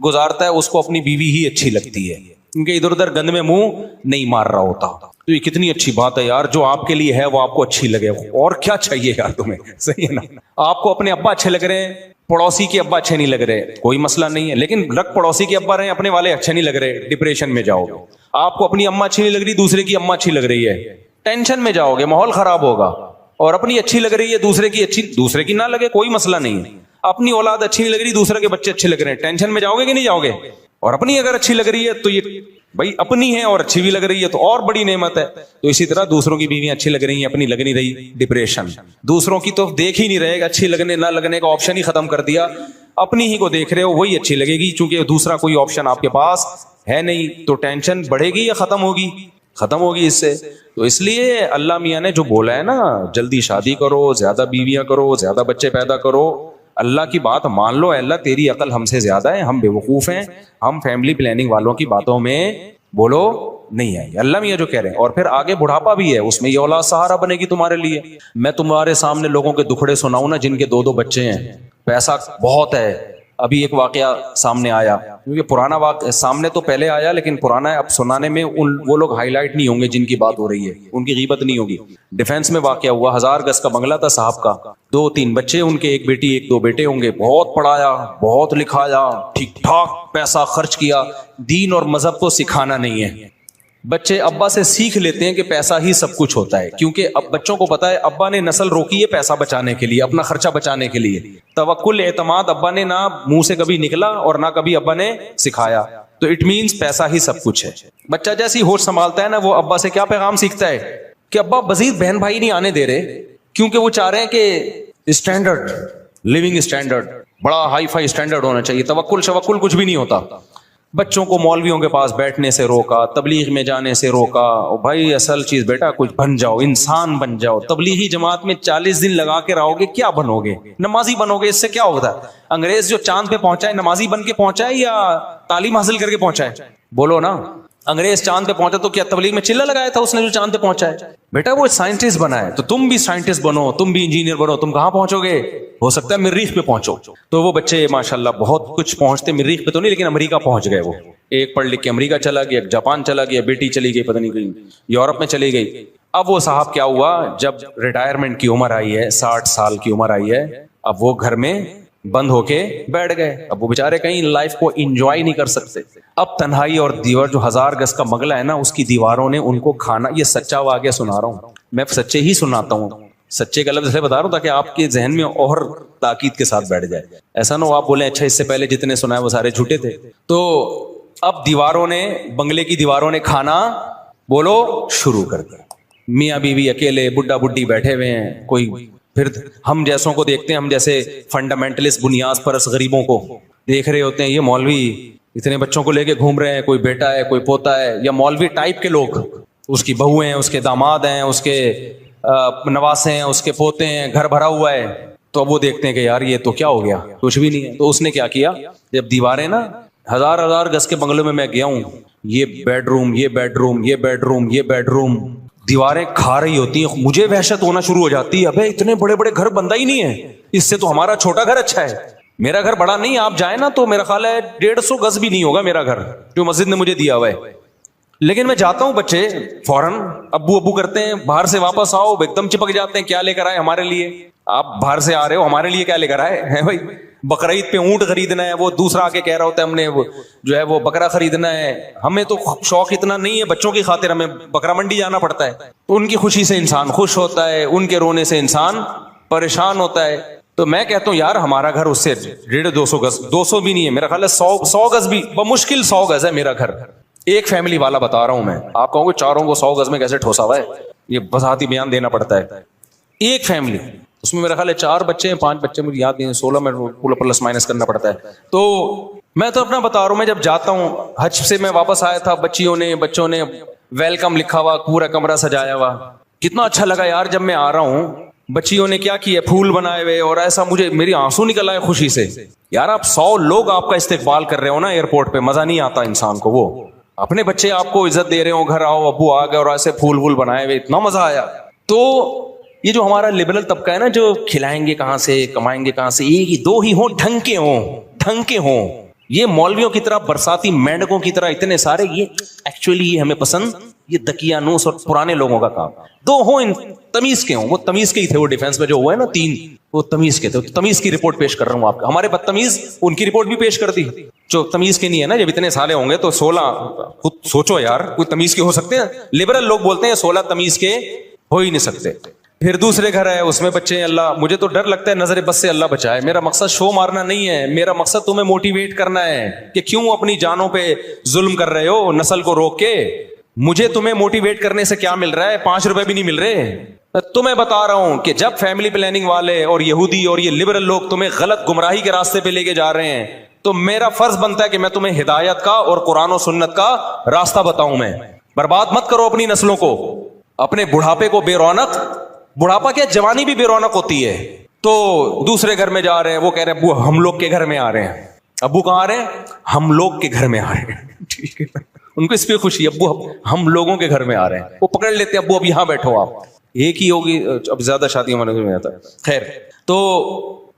گزارتا ہے اس کو اپنی بیوی ہی اچھی لگتی ہے, کیونکہ ادھر ادھر گند میں منہ نہیں مار رہا ہوتا. تو یہ کتنی اچھی بات ہے یار, جو آپ کے لیے ہے وہ آپ کو اچھی لگے, اور کیا چاہیے یار تمہیں, صحیح ہے نا. آپ کو اپنے ابا اچھے لگ رہے ہیں, پڑوسی کے ابا اچھے نہیں لگ رہے, کوئی مسئلہ نہیں ہے. لیکن لگ پڑوسی کے ابا رہے, اپنے والے اچھے نہیں لگ رہے, ڈپریشن میں جاؤ گے. آپ کو اپنی اما اچھی نہیں لگ رہی, دوسرے کی اما اچھی لگ رہی ہے, ٹینشن میں جاؤ گے, ماحول خراب ہوگا. اور اپنی اچھی لگ رہی ہے, دوسرے کی اچھی, دوسرے کی نہ لگے کوئی مسئلہ نہیں ہے. اپنی اولاد اچھی نہیں لگ رہی, دوسرے کے بچے اچھے لگ رہے ہیں, ٹینشن میں جاؤ گے کہ نہیں جاؤ گے. اور اپنی اگر اچھی لگ رہی ہے تو یہ بھائی اپنی ہے اور اچھی بھی لگ رہی ہے تو اور بڑی نعمت ہے. تو اسی طرح دوسروں کی بیویاں اچھی لگ رہی ہیں, اپنی لگ نہیں رہی, ڈپریشن. دوسروں کی تو دیکھ ہی نہیں رہے گا, اچھی لگنے نہ لگنے کا آپشن ہی ختم کر دیا. اپنی ہی کو دیکھ رہے ہو, وہی اچھی لگے گی, چونکہ دوسرا کوئی آپشن آپ کے پاس ہے نہیں. تو ٹینشن بڑھے گی یا ختم ہوگی, ختم ہوگی اس سے. تو اس لیے اللہ میاں نے جو بولا ہے نا, جلدی شادی کرو, زیادہ بیویاں کرو, زیادہ بچے پیدا کرو. اللہ کی بات مان لو, اللہ تیری عقل ہم سے زیادہ ہے, ہم بے وقوف ہیں, ہم فیملی پلاننگ والوں کی باتوں میں بولو نہیں ہے. اللہ میاں جو کہہ رہے ہیں. اور پھر آگے بڑھاپا بھی ہے, اس میں یہ اولاد سہارا بنے گی تمہارے لیے. میں تمہارے سامنے لوگوں کے دکھڑے سناؤں نا, جن کے 2 بچے ہیں, پیسہ بہت ہے. ابھی ایک واقعہ سامنے آیا, کیونکہ پرانا واقعہ سامنے تو پہلے آیا, لیکن پرانا ہے, اب سنانے میں وہ لوگ ہائی لائٹ نہیں ہوں گے جن کی بات ہو رہی ہے, ان کی غیبت نہیں ہوگی. ڈیفینس میں واقعہ ہوا, 1000 گز کا بنگلہ تھا صاحب کا, 2-3 بچے ان کے, ایک بیٹی ایک 2 بیٹے ہوں گے. بہت پڑھایا, بہت لکھایا, ٹھیک ٹھاک پیسہ خرچ کیا. دین اور مذہب کو سکھانا نہیں ہے. بچے ابا سے سیکھ لیتے ہیں کہ پیسہ ہی سب کچھ ہوتا ہے, کیونکہ اب بچوں کو پتا ہے ابا نے نسل روکی ہے پیسہ بچانے کے لیے, اپنا خرچہ بچانے کے لیے. توکل, اعتماد ابا نے نہ منہ سے کبھی نکلا اور نہ کبھی ابا نے سکھایا. تو اٹ مینس پیسہ ہی سب کچھ ہے. بچہ جیسی ہوش سنبھالتا ہے نا, وہ ابا سے کیا پیغام سیکھتا ہے کہ ابا مزید بہن بھائی نہیں آنے دے رہے, کیونکہ وہ چاہ رہے ہیں کہ اسٹینڈرڈ, لیونگ اسٹینڈرڈ بڑا ہائی فائی اسٹینڈرڈ ہونا چاہیے. توکل شوکل کچھ بھی نہیں ہوتا. بچوں کو مولویوں کے پاس بیٹھنے سے روکا, تبلیغ میں جانے سے روکا. بھائی اصل چیز بیٹا کچھ بن جاؤ, انسان بن جاؤ. تبلیغی جماعت میں 40 دن لگا کے رہو گے, کیا بنو گے؟ نمازی بنو گے, اس سے کیا ہوتا ہے؟ انگریز جو چاند پہ پہنچا ہے, نمازی بن کے پہنچا ہے یا تعلیم حاصل کر کے پہنچا ہے؟ بولو نا. انگریز چاند پہ پہنچا تو کیا تبلیغ میں چلا لگایا تھا اس نے جو چاند پہ پہنچا ہے؟ بیٹا وہ سائنٹسٹ بنا ہے, تو تم بھی سائنٹسٹ بنو, تم بھی انجینئر بنو. تم کہاں پہنچو گے؟ ہو سکتا ہے مریخ پہ پہنچو. تو وہ بچے ماشاءاللہ بہت کچھ پہنچتے, مریخ پہ تو نہیں لیکن امریکہ پہنچ گئے. وہ ایک پڑھ لکھ کے امریکہ چلا گیا, ایک جاپان چلا گیا, بیٹی چلی گئی پتہ نہیں کہیں یورپ میں چلی گئی. اب وہ صاحب کیا ہوا, جب ریٹائرمنٹ کی عمر آئی ہے, 60 سال کی عمر آئی ہے, اب وہ گھر میں بند ہو کے بیٹھ گئے. اب وہ بیچارے کہیں لائف کو انجوائے نہیں کر سکتے. اب تنہائی اور دیوار, جو 1000 گز کا بنگلہ ہے نا, اس کی دیواروں نے ان کو کھانا, یہ سچا واقعہ سنا رہا ہوں میں, سچے ہی سناتا ہوں, سچے کا لفظ بتا رہا ہوں تاکہ آپ کے ذہن میں اور تاکید کے ساتھ بیٹھ جائے. ایسا نہ ہو آپ بولیں اچھا اس سے پہلے جتنے سنا ہے وہ سارے جھوٹے تھے. تو اب دیواروں نے, بنگلے کی دیواروں نے کھانا بولو شروع کر دیا. میاں بیوی اکیلے, بڈھا بڈھی بیٹھے ہوئے ہیں. کوئی پھر ہم جیسوں کو دیکھتے ہیں, ہم جیسے فنڈامنٹلسٹ بنیاد پرست غریبوں کو دیکھ رہے ہوتے ہیں, یہ مولوی اتنے بچوں کو لے کے گھوم رہے ہیں, کوئی بیٹا ہے, کوئی پوتا ہے, یا مولوی ٹائپ کے لوگ, اس کی بہو ہیں, اس کے داماد ہیں, اس کے نواسے ہیں, اس کے پوتے ہیں, گھر بھرا ہوا ہے. تو اب وہ دیکھتے ہیں کہ یار یہ تو کیا ہو گیا, کچھ بھی نہیں ہے. تو اس نے کیا کیا, جب دیواریں نا 1000 گز کے بنگلوں میں گیا ہوں, یہ بیڈ روم, یہ بیڈ روم, یہ بیڈ روم, یہ بیڈ روم, دیواریں کھا رہی ہوتی ہیں. مجھے وحشت ہونا شروع ہو جاتی ہے, ابے اتنے بڑے بڑے گھر بندہ ہی نہیں ہے, اس سے تو ہمارا چھوٹا گھر اچھا ہے. میرا گھر بڑا نہیں, آپ جائیں نا تو میرا خیال ہے 150 گز بھی نہیں ہوگا میرا گھر جو مسجد نے مجھے دیا ہوا ہے. لیکن میں جاتا ہوں, بچے فوراً ابو ابو کرتے ہیں, باہر سے واپس آؤ ایک دم چپک جاتے ہیں, کیا لے کر آئے ہمارے لیے؟ آپ باہر سے آ رہے ہو, ہمارے لیے کیا لے کر آئے ہیں بھائی؟ بقرعید پہ اونٹ خریدنا ہے, وہ دوسرا آ کے کہہ رہا ہوتا ہے ہم نے وہ جو ہے وہ بکرا خریدنا ہے. ہمیں تو شوق اتنا نہیں ہے, بچوں کی خاطر ہمیں بکرا منڈی جانا پڑتا ہے. تو ان کی خوشی سے انسان خوش ہوتا ہے, ان کے رونے سے انسان پریشان ہوتا ہے. تو میں کہتا ہوں یار ہمارا گھر اس سے 150-200 گز, 200 بھی نہیں ہے میرا خیال ہے, 100 گز بھی بمشکل 100 گز ہے میرا گھر. ایک فیملی والا بتا رہا ہوں میں, آپ کہوں گے چاروں کو 100 گز میں کیسے ٹھوسا ہوا ہے, یہ وضاحتی بیان دینا پڑتا ہے. ایک فیملی, اس میں میرا خیال ہے 4 بچے ہیں, 5 بچے مجھے یاد نہیں, 16 میں پلس مائنس کرنا پڑتا ہے. تو میں تو اپنا بتا رہا ہوں, میں جب جاتا ہوں حج سے میں واپس آیا تھا, بچوں نے ویلکم لکھا ہوا, پورا کمرہ سجایا ہوا, کتنا اچھا لگا یار. جب میں آ رہا ہوں بچیوں نے کیا کیا, پھول بنائے ہوئے, اور ایسا مجھے میری آنسو نکل آئے خوشی سے. یار آپ 100 لوگ آپ کا استقبال کر رہے ہو نا ایئرپورٹ پہ, مزہ نہیں آتا انسان کو. وہ اپنے بچے آپ کو عزت دے رہے ہو, گھر آؤ ابو آ گئے, اور ایسے پھول وول بنائے ہوئے, اتنا مزہ آیا. تو یہ جو ہمارا لبرل طبقہ ہے نا, جو کھلائیں گے کہاں سے, کمائیں گے کہاں سے, ایک ہی 2 ہی ہوں, ڈھنگ کے ہوں. یہ مولویوں کی طرح, برساتی مینڈکوں کی طرح اتنے سارے, یہ ایکچولی یہ ہمیں پسند, یہ دقیانوس اور پرانے لوگوں کا کام. 2 ہوں تمیز کے ہوں, وہ تمیز کے ہی تھے. وہ ڈیفنس میں جو ہوئے نا 3, وہ تمیز کے تھے. تمیز کی رپورٹ پیش کر رہا ہوں آپ کو. ہمارے بدتمیز ان کی رپورٹ بھی پیش کر دی جو تمیز کے نہیں ہے نا. جب اتنے سالے ہوں گے تو 16, خود سوچو یار, کوئی تمیز کے ہو سکتے ہیں؟ لبرل لوگ بولتے ہیں 16 تمیز کے ہو ہی نہیں سکتے. پھر دوسرے گھر ہے, اس میں بچے ہیں. اللہ, مجھے تو ڈر لگتا ہے نظر بس سے, اللہ بچائے. میرا مقصد شو مارنا نہیں ہے, میرا مقصد تمہیں موٹیویٹ کرنا ہے کہ کیوں اپنی جانوں پہ ظلم کر رہے ہو نسل کو روک کے. مجھے تمہیں موٹیویٹ کرنے سے کیا مل رہا ہے, 5 روپے بھی نہیں مل رہے. تمہیں بتا رہا ہوں کہ جب فیملی پلاننگ والے اور یہودی اور یہ لبرل لوگ تمہیں غلط گمراہی کے راستے پہ لے کے جا رہے ہیں, تو میرا فرض بنتا ہے کہ میں تمہیں ہدایت کا اور قرآن و سنت کا راستہ بتاؤں. میں برباد مت کرو اپنی نسلوں کو, اپنے بڑھاپے کو بے رونق. بڑھاپا کیا, جوانی بھی بے رونق ہوتی ہے. تو دوسرے گھر میں جا رہے ہیں, وہ کہہ رہے ہیں ابو ہم لوگ کے گھر میں آ رہے ہیں. ابو کہاں آ رہے ہیں؟ ہم لوگ کے گھر میں آ رہے ہیں. ٹھیک ہے, ان کو اس پہ خوشی, ابو ہم لوگوں کے گھر میں آ رہے ہیں. وہ پکڑ لیتے ابو اب یہاں بیٹھو آپ. ایک ہی ہوگی, اب زیادہ شادیوں میں آتا ہے. خیر, تو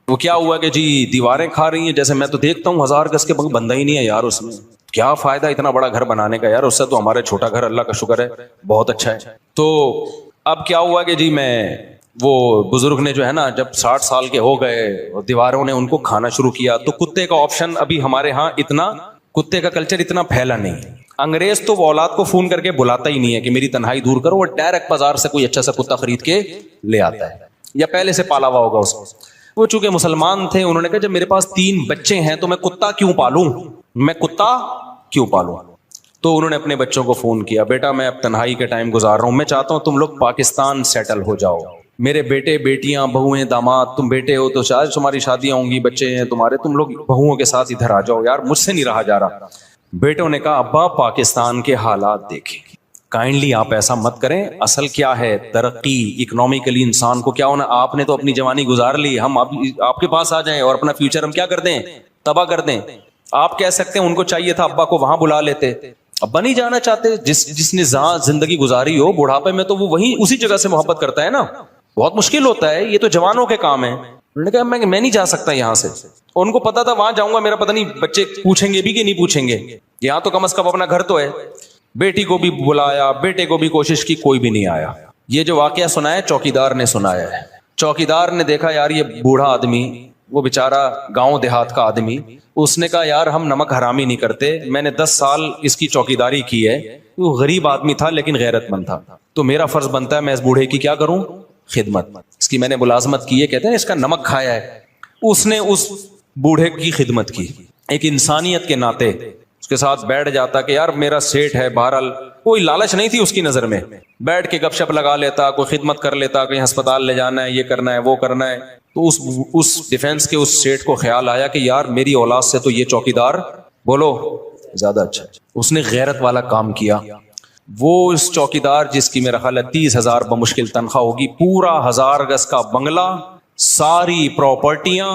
وہ کیا ہوا کہ جی دیواریں کھا رہی ہیں. جیسے میں تو دیکھتا ہوں 1000 گز کے بندہ ہی نہیں ہے یار اس میں. کیا فائدہ اتنا بڑا گھر بنانے کا یار, اس سے تو ہمارے چھوٹا گھر اللہ کا شکر ہے بہت اچھا ہے. تو اب کیا ہوا کہ جی میں, وہ بزرگ نے جو ہے نا, جب 60 سال کے ہو گئے اور دیواروں نے ان کو کھانا شروع کیا, تو کتے کا آپشن ابھی ہمارے ہاں اتنا, کتے کا کلچر اتنا پھیلا نہیں. انگریز تو وہ اولاد کو فون کر کے بلاتا ہی نہیں ہے کہ میری تنہائی دور کرو, وہ ڈائریکٹ بازار سے کوئی اچھا سا کتا خرید کے لے آتا ہے, یا پہلے سے پالا ہوا ہوگا اس کو. وہ چونکہ مسلمان تھے, انہوں نے کہا جب میرے پاس 3 بچے ہیں تو میں کتا کیوں پالوں. تو انہوں نے اپنے بچوں کو فون کیا, بیٹا میں اب تنہائی کے ٹائم گزار رہا ہوں, میں چاہتا ہوں تم لوگ پاکستان سیٹل ہو جاؤ. میرے بیٹے بیٹیاں بہویں داماد, تم بیٹے ہو تو شاید تمہاری شادیاں ہوں گی, بچے ہیں تمہارے, تم لوگ بہوؤں کے ساتھ ادھر آ جاؤ یار, مجھ سے نہیں رہا جا رہا. بیٹوں نے کہا ابا پاکستان کے حالات دیکھیں, کائنڈلی آپ ایسا مت کریں. اصل کیا ہے, ترقی اکنامکلی انسان کو کیا ہونا. آپ نے تو اپنی جوانی گزار لی, ہم آپ کے پاس آ جائیں اور اپنا فیوچر ہم کیا کر دیں, تباہ کر دیں. آپ کہہ سکتے ہیں ان کو چاہیے تھا ابا کو وہاں بلا لیتے, ابا نہیں جانا چاہتے. جس نے زندگی گزاری ہو بڑھاپے میں, تو وہ وہیں اسی جگہ سے محبت کرتا ہے نا. بہت مشکل ہوتا ہے, یہ تو جوانوں کے کام ہے. انہوں نے کہا میں نہیں جا سکتا یہاں سے. اور ان کو پتا تھا وہاں جاؤں گا میرا پتہ نہیں بچے پوچھیں گے بھی کہ نہیں پوچھیں گے. یہاں تو کم از کم اپنا گھر تو ہے. بیٹی کو بھی بلایا, بیٹے کو بھی کوشش کی, کوئی بھی نہیں آیا. یہ جو واقعہ سنایا چوکیدار نے سنایا ہے. چوکیدار نے دیکھا یار یہ بوڑھا آدمی, وہ بیچارہ گاؤں دیہات کا آدمی, اس نے کہا یار ہم نمک حرامی نہیں کرتے, میں نے 10 سال اس کی چوکیداری کی ہے. وہ غریب آدمی تھا لیکن غیرت مند تھا, تو میرا فرض بنتا ہے میں اس بوڑھے کی کیا کروں, خدمت. اس کی میں نے ملازمت کی ہے, کہتے ہیں اس کا نمک کھایا ہے. اس نے اس بوڑھے کی خدمت کی, ایک انسانیت کے ناطے اس کے ساتھ بیٹھ جاتا کہ یار میرا سیٹ ہے. بہرحال کوئی لالچ نہیں تھی اس کی نظر میں, بیٹھ کے گپ شپ لگا لیتا, کوئی خدمت کر لیتا, کہیں ہسپتال لے جانا ہے, یہ کرنا ہے, وہ کرنا ہے. تو اس ڈیفینس کے اس سیٹ کو خیال آیا کہ یار میری اولاد سے تو یہ چوکیدار بولو زیادہ اچھا. اس نے غیرت والا کام کیا. وہ اس چوکیدار جس کی میرا خیال ہے 30,000 بمشکل تنخواہ ہوگی, پورا 1000 گز کا بنگلہ, ساری پراپرٹیاں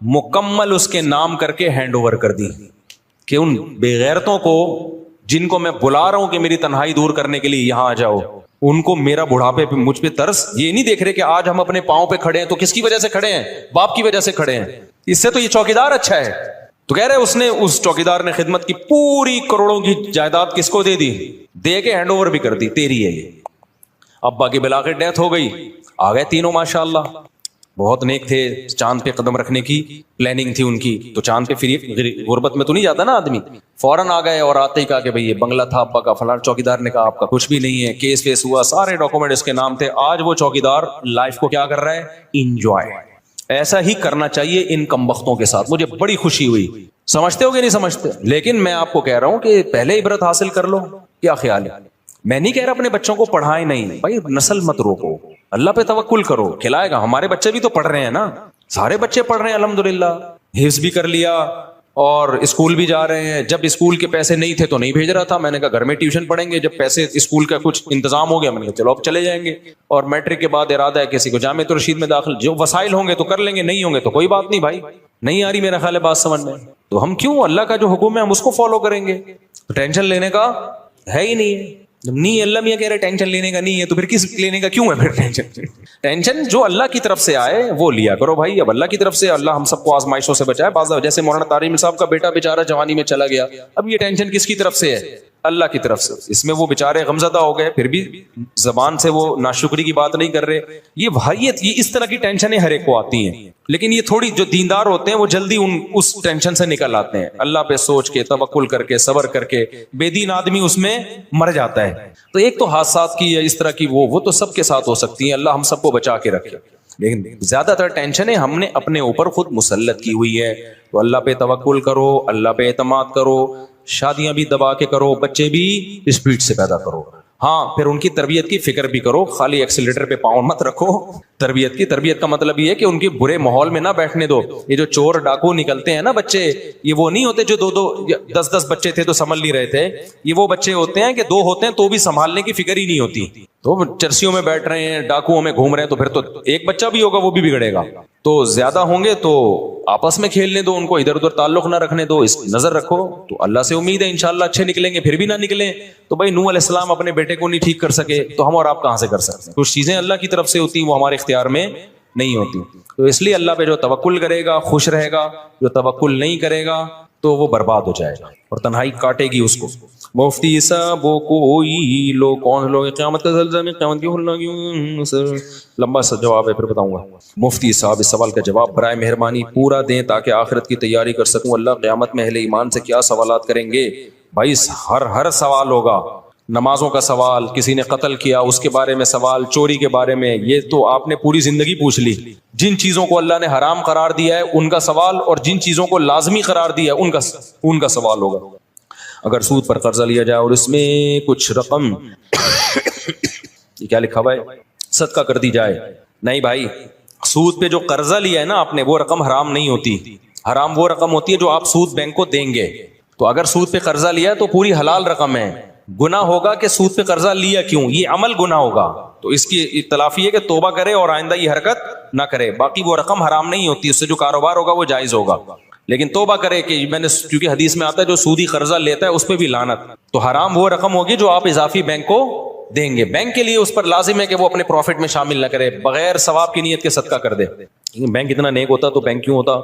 مکمل اس کے نام کر کے ہینڈ اوور کر دی کہ ان بے غیرتوں کو جن کو میں بلا رہا ہوں کہ میری تنہائی دور کرنے کے لیے یہاں آ جاؤ, ان کو میرا بڑھاپے پہ مجھ پہ ترس. یہ نہیں دیکھ رہے کہ آج ہم اپنے پاؤں پہ کھڑے ہیں تو کس کی وجہ سے کھڑے ہیں؟ باپ کی وجہ سے کھڑے ہیں. اس سے تو یہ چوکیدار اچھا ہے. تو کہہ رہے اس نے, اس چوکیدار نے خدمت کی, پوری کروڑوں کی جائیداد کس کو دے دی؟ دے کے ہینڈ اوور بھی کر دی, تیری ہے یہ. ابا کی بلاغت ڈیتھ ہو گئی, آ گئے تینوں ماشاءاللہ, بہت نیک تھے, چاند پہ قدم رکھنے کی پلاننگ تھی ان کی. تو چاند پہ پھر غربت میں تو نہیں جاتا نا آدمی, فوراً آ گئے اور آتے ہی کہا کہ بھئی یہ بنگلہ تھا ابا کا, فلاں. چوکیدار نے کہا آپ کا کچھ بھی نہیں ہے, کیس ویس ہوا, سارے ڈاکومنٹ اس کے نام تھے. آج وہ چوکیدار لائف کو کیا کر رہا ہے؟ انجوائے. ایسا ہی کرنا چاہیے ان کم بختوں کے ساتھ. مجھے بڑی خوشی ہوئی. سمجھتے ہو کہ نہیں سمجھتے؟ لیکن میں آپ کو کہہ رہا ہوں کہ پہلے عبرت حاصل کر لو. کیا خیال ہے؟ میں نہیں کہہ رہا اپنے بچوں کو پڑھائیں نہیں, بھائی نسل مت روکو, اللہ پہ توکل کرو, کھلائے گا. ہمارے بچے بھی تو پڑھ رہے ہیں نا, سارے بچے پڑھ رہے ہیں الحمدللہ, حفظ بھی کر لیا اور اسکول بھی جا رہے ہیں. جب اسکول کے پیسے نہیں تھے تو نہیں بھیج رہا تھا, میں نے کہا گھر میں ٹیوشن پڑھیں گے. جب پیسے اسکول کا کچھ انتظام ہو گیا میں نے کہا چلو اب چلے جائیں گے. اور میٹرک کے بعد ارادہ ہے کسی کو جامعۃ الرشید میں داخل, جو وسائل ہوں گے تو کر لیں گے, نہیں ہوں گے تو کوئی بات نہیں. بھائی نہیں آ رہی میرا خیال ہے بات سمجھ میں, تو ہم کیوں, اللہ کا جو حکم ہے ہم اس کو فالو کریں گے. تو ٹینشن لینے کا ہے ہی نہیں ہے. جب نہیں, اللہ میاں کہہ رہے ٹینشن لینے کا نہیں ہے تو پھر کس لینے کا کیوں ہے پھر ٹینشن؟ ٹینشن جو اللہ کی طرف سے آئے وہ لیا کرو بھائی. اب اللہ کی طرف سے, اللہ ہم سب کو آزمائشوں سے بچائے. بعض جیسے مولانا طارق صاحب کا بیٹا بیچارہ جوانی میں چلا گیا, اب یہ ٹینشن کس کی طرف سے ہے؟ اللہ کی طرف سے. اس میں وہ بیچارے غمزدہ ہو گئے, پھر بھی زبان سے وہ ناشکری کی بات نہیں کر رہے. یہ بھائیت, یہ اس طرح کی ٹینشنیں ہر ایک کو آتی ہیں, لیکن یہ تھوڑی جو دیندار ہوتے ہیں وہ جلدی اس ٹینشن سے نکل آتے ہیں. اللہ پہ سوچ کے, توکل کر کے, صبر کر کے. بے دین آدمی اس میں مر جاتا ہے. تو ایک تو حادثات کی یا اس طرح کی وہ تو سب کے ساتھ ہو سکتی ہیں, اللہ ہم سب کو بچا کے رکھے. لیکن زیادہ تر ٹینشنیں ہم نے اپنے اوپر خود مسلط کی ہوئی ہے. تو اللہ پہ توکل کرو, اللہ پہ اعتماد کرو, شادیاں بھی دبا کے کرو, بچے بھی اسپیڈ سے پیدا کرو. ہاں پھر ان کی تربیت کی فکر بھی کرو, خالی ایکسیلیٹر پہ پاؤں مت رکھو. تربیت کا مطلب یہ ہے کہ ان کے برے ماحول میں نہ بیٹھنے دو. یہ جو چور ڈاکو نکلتے ہیں نا بچے, یہ وہ نہیں ہوتے جو 2-10 بچے تھے تو سنبھل نہیں رہے تھے. یہ وہ بچے ہوتے ہیں کہ 2 ہوتے ہیں تو بھی سنبھالنے کی فکر ہی نہیں ہوتی. تو چرسیوں میں بیٹھ رہے ہیں, ڈاکوؤں میں گھوم رہے ہیں, تو پھر تو ایک بچہ بھی ہوگا وہ بھی بگڑے گا. تو زیادہ ہوں گے تو آپس میں کھیلنے دو, ان کو ادھر ادھر تعلق نہ رکھنے دو, اس نظر رکھو. تو اللہ سے امید ہے انشاءاللہ اچھے نکلیں گے. پھر بھی نہ نکلیں تو بھائی نوح علیہ السلام اپنے بیٹے کو نہیں ٹھیک کر سکے تو ہم اور آپ کہاں سے کر سکتے ہیں؟ کچھ چیزیں اللہ کی طرف سے ہوتی ہیں, وہ ہمارے اختیار میں نہیں ہوتی. تو اس لیے اللہ پہ جو توکل کرے گا خوش رہے گا, جو توکل نہیں کرے گا تو وہ برباد ہو جائے گا اور تنہائی کاٹے گی اس کو. مفتی صاحب وہ کوئی لوگ کون لوگ قیامت کا زلزلہ میں قیامت کی لمبا سا جواب ہے پھر بتاؤں گا. مفتی صاحب اس سوال کا جواب برائے مہربانی پورا دیں تاکہ آخرت کی تیاری کر سکوں. اللہ قیامت میں اہل ایمان سے کیا سوالات کریں گے؟ بھائی ہر سوال ہوگا. نمازوں کا سوال, کسی نے قتل کیا اس کے بارے میں سوال, چوری کے بارے میں, یہ تو آپ نے پوری زندگی پوچھ لی. جن چیزوں کو اللہ نے حرام قرار دیا ہے ان کا سوال, اور جن چیزوں کو لازمی قرار دیا ہے ان کا سوال ہوگا. اگر سود پر قرضہ لیا جائے اور اس میں کچھ رقم یہ کیا لکھا ہوا ہے صدقہ کر دی جائے. نہیں بھائی, سود پہ جو قرضہ لیا ہے نا آپ نے وہ رقم حرام نہیں ہوتی. حرام وہ رقم ہوتی ہے جو آپ سود بینک کو دیں گے. تو اگر سود پہ قرضہ لیا تو پوری حلال رقم ہے. گناہ ہوگا کہ سود پہ قرضہ لیا کیوں, یہ عمل گناہ ہوگا. تو اس کی تلافی ہے کہ توبہ کرے اور آئندہ یہ حرکت نہ کرے. باقی وہ رقم حرام نہیں ہوتی, اس سے جو کاروبار ہوگا وہ جائز ہوگا. لیکن توبہ کرے کہ میں نے, کیونکہ حدیث میں آتا ہے جو سودی قرضہ لیتا ہے اس پہ بھی لعنت. تو حرام وہ رقم ہوگی جو آپ اضافی بینک کو دیں گے. بینک کے لیے اس پر لازم ہے کہ وہ اپنے پروفٹ میں شامل نہ کرے, بغیر ثواب کی نیت کے صدقہ کر دے. بینک اتنا نیک ہوتا تو بینک کیوں ہوتا.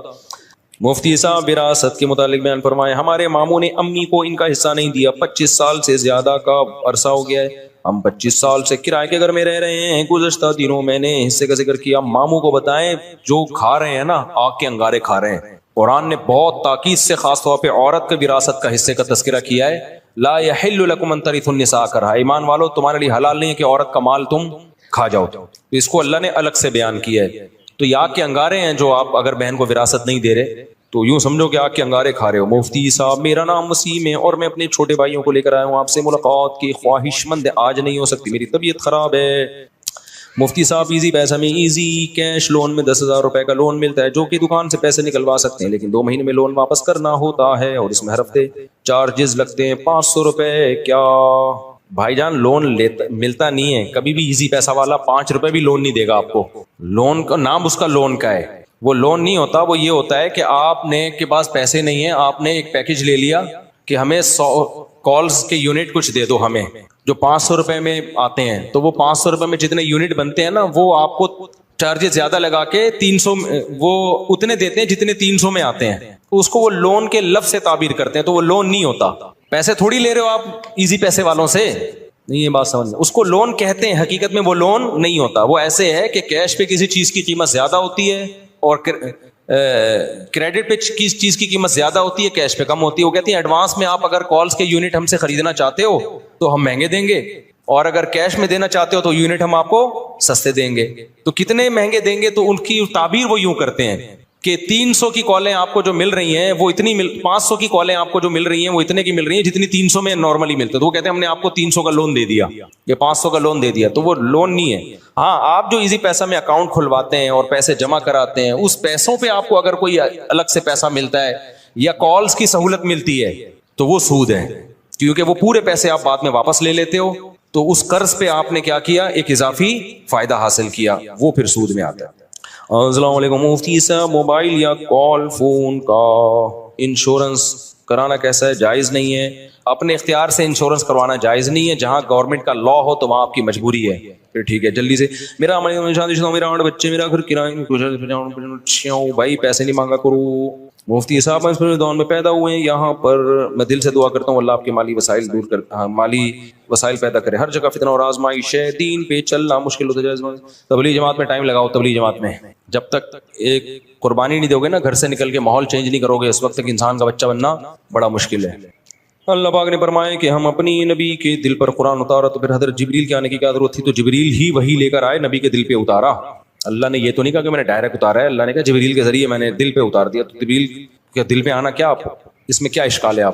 مفتی صاحب وراثت کے متعلق بیان فرمائے. ہمارے ماموں نے امی کو ان کا حصہ نہیں دیا, 25 سال سے زیادہ کا عرصہ ہو گیا ہے. ہم 25 سال سے کرائے کے گھر میں رہ رہے ہیں. گزشتہ دنوں میں نے حصے کا ذکر کیا. ماموں کو بتائیں جو کھا رہے ہیں نا, آگ کے انگارے کھا رہے ہیں. قرآن نے بہت تاکید سے خاص طور پہ عورت کے وراثت کا حصے کا تذکرہ کیا ہے. لا یحل لکم ان ترثوا النساء کرہا. ایمان والو تمہارے لیے حلال نہیں ہے کہ عورت کا مال تم کھا جاؤ. تو اس کو اللہ نے الگ سے بیان کیا ہے. تو یہ آگ کے انگارے ہیں جو آپ اگر بہن کو وراثت نہیں دے رہے تو یوں سمجھو کہ آگ کے انگارے کھا رہے ہو. مفتی صاحب میرا نام وسیم ہے اور میں اپنے چھوٹے بھائیوں کو لے کر آیا ہوں. آپ سے ملاقات کی خواہش مند. آج نہیں ہو سکتی, میری طبیعت خراب ہے. مفتی صاحب ایزی پیسہ میں ایزی کیش لون میں 10,000 روپے کا لون ملتا ہے جو کہ دکان سے پیسے نکلوا سکتے ہیں, لیکن 2 مہینے میں لون واپس کرنا ہوتا ہے اور اس میں ہر ہفتے چارجز لگتے ہیں 500 روپے. کیا بھائی جان لون ملتا نہیں ہے کبھی بھی. ایزی پیسہ والا 5 روپے بھی لون نہیں دے گا آپ کو. لون کا نام اس کا لون کا ہے, وہ لون نہیں ہوتا. وہ یہ ہوتا ہے کہ آپ نے کے پاس پیسے نہیں ہیں, آپ نے ایک پیکج لے لیا کہ ہمیں 100 کالز کے یونٹ کچھ دے دو ہمیں، جو 500 روپے میں آتے ہیں، تو وہ 500 روپے میں جتنے یونٹ بنتے ہیں نا، وہ آپ کو چارجز زیادہ لگا کے 300 وہ اتنے دیتے ہیں جتنے 300 میں آتے ہیں، تو اس کو وہ لون کے لفظ سے تعبیر کرتے ہیں، تو وہ لون نہیں ہوتا. پیسے تھوڑی لے رہے ہو آپ ایزی پیسے والوں سے، نہیں یہ بات سمجھ، اس کو لون کہتے ہیں، حقیقت میں وہ لون نہیں ہوتا. وہ ایسے ہے کہ کیش پہ کسی چیز کی قیمت زیادہ ہوتی ہے اور کریڈٹ پہ کس چیز کی قیمت زیادہ ہوتی ہے، کیش پہ کم ہوتی ہے. وہ کہتے ہیں ایڈوانس میں آپ اگر کالز کے یونٹ ہم سے خریدنا چاہتے ہو تو ہم مہنگے دیں گے، اور اگر کیش میں دینا چاہتے ہو تو یونٹ ہم آپ کو سستے دیں گے. تو کتنے مہنگے دیں گے، تو ان کی تعبیر وہ یوں کرتے ہیں کہ 300 کی کالیں آپ کو جو مل رہی ہیں وہ اتنی 500 کی کالیں آپ کو جو مل رہی ہیں وہ اتنے کی مل رہی ہیں جتنی 300 میں نارملی ملتے. تو وہ کہتے ہیں ہم نے آپ کو 300 کا لون دے دیا، یہ 500 کا لون دے دیا. تو وہ لون نہیں ہے. ہاں آپ جو ایزی پیسہ میں اکاؤنٹ کھلواتے ہیں اور پیسے جمع کراتے ہیں، اس پیسوں پہ آپ کو اگر کوئی الگ سے پیسہ ملتا ہے یا کالز کی سہولت ملتی ہے تو وہ سود ہے، کیونکہ وہ پورے پیسے آپ بعد میں واپس لے لیتے ہو. تو اس قرض پہ آپ نے کیا کیا، ایک اضافی فائدہ حاصل کیا، وہ پھر سود میں آتا ہے. السلام علیکم مفتی صاحب، موبائل یا کال فون کا انشورنس کرانا کیسا ہے؟ جائز نہیں ہے. اپنے اختیار سے انشورنس کروانا جائز نہیں ہے. جہاں گورنمنٹ کا لا ہو تو وہاں آپ کی مجبوری ہے. پھر ٹھیک ہے جلدی سے، میرا میرا 8 بچے، میرا گھر کرائے، بھائی پیسے نہیں مانگا کرو. مفتی صاحب دون میں پیدا ہوئے ہیں، یہاں پر میں دل سے دعا کرتا ہوں اللہ آپ کے مالی وسائل دور کر، مالی وسائل پیدا کرے. ہر جگہ فتنہ اور آزمائش ہے، دین پہ چلنا مشکل ہوتا ہے. تبلیغ جماعت میں ٹائم لگاؤ. تبلیغ جماعت میں جب تک ایک قربانی نہیں دو گے نا، گھر سے نکل کے ماحول چینج نہیں کرو گے، اس وقت تک انسان کا بچہ بننا بڑا مشکل ہے. اللہ پاک نے فرمایا کہ ہم اپنی نبی کے دل پر قرآن اتارا تو پھر حضرت جبریل کے آنے کی کیا ضرورت تھی؟ تو جبریل ہی وہی لے کر آئے، نبی کے دل پہ اتارا. اللہ نے یہ تو نہیں کہا کہ میں نے ڈائریکٹ اتارا ہے، اللہ نے کہا جبریل کے ذریعے میں نے دل پہ اتار دیا. تو جبریل کے دل پہ آنا کیا، اس میں کیا اشکال ہے؟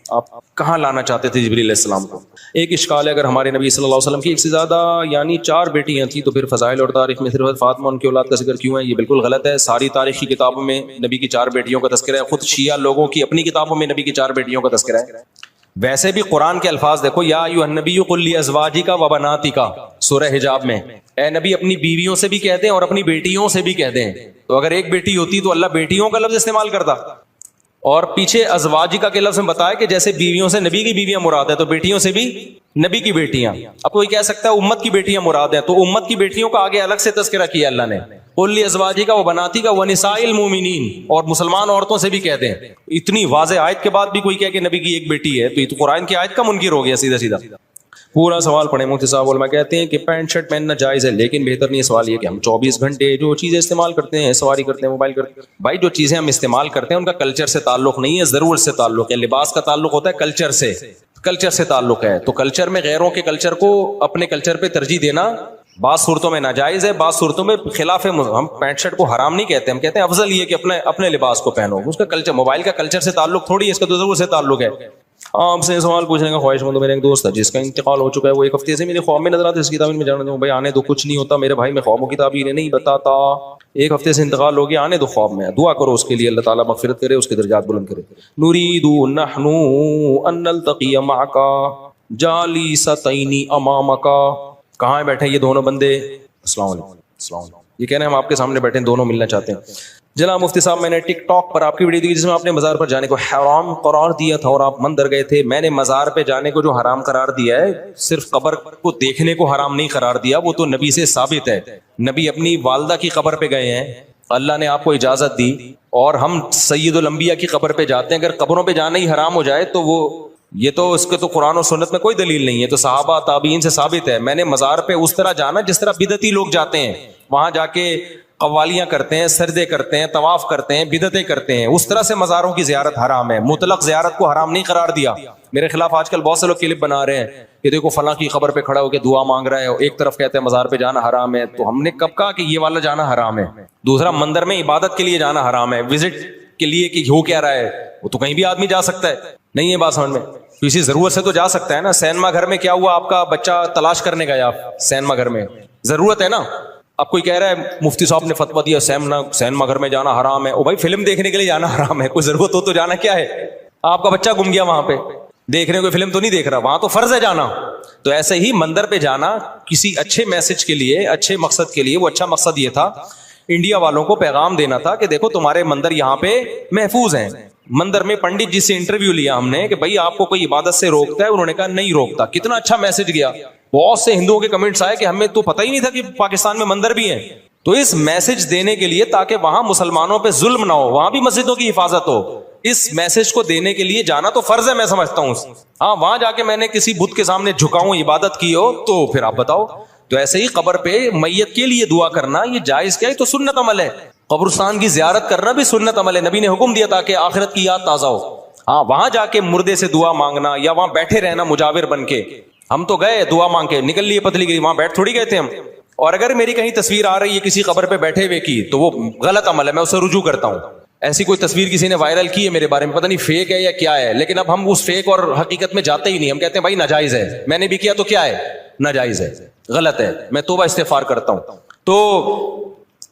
آپ کہاں لانا چاہتے تھے جبریل علیہ السلام کو؟ ایک اشکال ہے، اگر ہمارے نبی صلی اللہ علیہ وسلم کی ایک سے زیادہ یعنی 4 بیٹیاں تھیں تو پھر فضائل اور تاریخ میں صرف فاطمہ ان کی اولاد کا ذکر کیوں ہے؟ یہ بالکل غلط ہے. ساری تاریخی کتابوں میں نبی کی 4 بیٹیوں کا تذکرہ ہے. خود شیعہ لوگوں کی اپنی کتابوں میں نبی کی 4 بیٹیوں کا تذکرہ ہے. ویسے بھی قرآن کے الفاظ دیکھو، یا ایھا النبی قل لازواجک و بناتک، سورہ حجاب میں اے نبی اپنی بیویوں سے بھی کہتے ہیں اور اپنی بیٹیوں سے بھی کہتے ہیں. تو اگر ایک بیٹی ہوتی تو اللہ بیٹیوں کا لفظ استعمال کرتا، اور پیچھے ازواجکا کے لفظ میں بتایا کہ جیسے بیویوں سے نبی کی بیویاں مراد ہے تو بیٹیوں سے بھی نبی کی بیٹیاں. اب کوئی کہہ سکتا ہے امت کی بیٹیاں مراد ہیں، تو امت کی بیٹیوں کا آگے الگ سے تذکرہ کیا اللہ نے. قل لازواجک و بناتک و نساء المؤمنین، اور مسلمان عورتوں سے بھی کہتے ہیں. اتنی واضح آیت کے بعد بھی کوئی کہے کہ نبی کی ایک بیٹی ہے تو یہ تو قرآن کی آیت کا منکر ہو گیا سیدھا سیدھا. پورا سوال پڑھیں. مفتی صاحب علماء کہتے ہیں کہ پینٹ شرٹ پہننا جائز ہے، لیکن بہتر نہیں. سوال یہ کہ ہم 24 گھنٹے جو چیزیں استعمال کرتے ہیں، سواری کرتے ہیں، موبائل کرتے ہیں، بھائی جو چیزیں ہم استعمال کرتے ہیں ان کا کلچر سے تعلق نہیں ہے، ضرورت سے تعلق ہے. لباس کا تعلق ہوتا ہے کلچر سے، کلچر سے تعلق ہے. تو کلچر میں غیروں کے کلچر کو اپنے کلچر پہ ترجیح دینا بعض صورتوں میں ناجائز ہے، بعض صورتوں میں خلاف. ہم پینٹ شرٹ کو حرام نہیں کہتے، ہم کہتے ہیں افضل یہ کہ اپنے لباس کو پہنو. اس کا کلچر، موبائل کا کلچر سے تعلق تھوڑی ہے، اس کا تو ضرورت سے تعلق ہے. آپ سے سوال پوچھنے کا خواہش مند. میرا ایک دوست ہے جس کا انتقال ہو چکا ہے، وہ ایک ہفتے سے میرے خواب میں نظر آتا ہے. اس کی تعبیر میں جاننا چاہوں. بھائی آنے دو، کچھ نہیں ہوتا میرے بھائی، میں خوابوں کی تعبیر نہیں بتاتا. ایک ہفتے سے انتقال ہو گیا، آنے دو خواب میں. دعا کرو اس کے لیے، اللہ تعالیٰ مغفرت کرے، اس کے درجات بلند کرے. نريد نحن ان نلتقي معك جالستين امامك. کہاں بیٹھے یہ دونوں بندے؟ السلام علیکم. السلام علیکم. یہ کہہ رہے ہیں ہم آپ کے سامنے بیٹھے ہیں، دونوں ملنا چاہتے ہیں. جناب مفتی صاحب، میں نے ٹک ٹاک پر آپ کی ویڈیو دیکھی جس میں آپ نے مزار پر جانے کو حرام قرار دیا تھا اور آپ مندر گئے تھے. میں نے مزار پہ جانے کو جو حرام قرار دیا ہے، صرف قبر کو دیکھنے کو حرام نہیں قرار دیا، وہ تو نبی سے ثابت ہے. نبی اپنی والدہ کی قبر پہ گئے ہیں، اللہ نے آپ کو اجازت دی، اور ہم سید الانبیاء کی قبر پہ جاتے ہیں. اگر قبروں پہ جانا ہی حرام ہو جائے تو وہ یہ تو اس کے تو قرآن و سنت میں کوئی دلیل نہیں ہے. تو صحابہ تابعین سے ثابت ہے. میں نے مزار پہ اس طرح جانا جس طرح بدعتی لوگ جاتے ہیں، وہاں جا کے قوالیاں کرتے ہیں، سجدے کرتے ہیں، طواف کرتے ہیں، بدعتیں کرتے ہیں. اس طرح سے مزاروں کی زیارت حرام ہے. مطلق زیارت کو حرام نہیں قرار دیا. میرے خلاف آج کل بہت سے لوگ کلپ بنا رہے ہیں کہ دیکھو فلاں کی قبر پہ کھڑا ہو کے دعا مانگ رہا ہے، ایک طرف کہتے ہیں مزار پہ جانا حرام ہے. تو ہم نے کب کہا کہ یہ والا جانا حرام ہے؟ دوسرا، مندر میں عبادت کے لیے جانا حرام ہے، وزٹ کے لیے کہ ہو کیا رہا ہے، وہ تو کہیں بھی آدمی جا سکتا ہے. نہیں ہے بات سمجھ میں؟ کسی ضرورت سے تو جا سکتا ہے نا. سینما گھر میں کیا ہوا، آپ کا بچہ تلاش کرنے گیا آپ سینما گھر میں، ضرورت ہے نا. اب کوئی کہہ رہا ہے مفتی صاحب نے فتویٰ دیا سینما گھر میں جانا حرام ہے. او بھائی فلم دیکھنے کے لیے جانا حرام ہے، کوئی ضرورت ہو تو جانا کیا ہے؟ آپ کا بچہ گم گیا وہاں پہ، دیکھ رہے ہیں کوئی فلم تو نہیں دیکھ رہا، وہاں تو فرض ہے جانا. تو ایسے ہی مندر پہ جانا کسی اچھے میسج کے لیے، اچھے مقصد کے لیے. وہ اچھا مقصد یہ تھا انڈیا والوں کو پیغام دینا تھا کہ دیکھو تمہارے مندر یہاں پہ محفوظ ہیں. مندر میں پنڈت جی سے انٹرویو لیا ہم نے کہ بھائی آپ کو کوئی عبادت سے روکتا ہے؟ انہوں نے کہا نہیں روکتا. کتنا اچھا میسج گیا. بہت سے ہندوؤں کے کمنٹس آئے کہ ہمیں تو پتہ ہی نہیں تھا کہ پاکستان میں مندر بھی ہیں. تو اس میسج دینے کے لیے تاکہ وہاں مسلمانوں پہ ظلم نہ ہو, وہاں بھی مسجدوں کی حفاظت ہو, اس میسج کو دینے کے لیے جانا تو فرض ہے, میں سمجھتا ہوں. ہاں وہاں جا کے میں نے کسی بت کے سامنے جھکاؤں, عبادت کی ہو, تو پھر آپ بتاؤ. تو ایسے ہی قبر پہ میت کے لیے دعا کرنا یہ جائز کیا ہے؟ تو سنت عمل ہے. قبرستان کی زیارت کرنا بھی سنت عمل ہے, نبی نے حکم دیا تاکہ آخرت کی یاد تازہ ہو. ہاں وہاں جا کے مردے سے دعا مانگنا یا وہاں بیٹھے رہنا مجاور بن کے, ہم تو گئے دعا مانگ کے نکل لیے پتلی گئی, وہاں بیٹھ تھوڑی گئے تھے ہم. اور اگر میری کہیں تصویر آ رہی ہے کسی قبر پہ بیٹھے ہوئے کی تو وہ غلط عمل ہے, میں اسے رجوع کرتا ہوں. ایسی کوئی تصویر کسی نے وائرل کی ہے میرے بارے میں, پتہ نہیں فیک ہے یا کیا ہے, لیکن اب ہم اس فیک اور حقیقت میں جاتے ہی نہیں. ہم کہتے ہیں بھائی ناجائز ہے, میں نے بھی کیا تو کیا ہے, ناجائز ہے, غلط ہے, میں توبہ استغفار کرتا ہوں. تو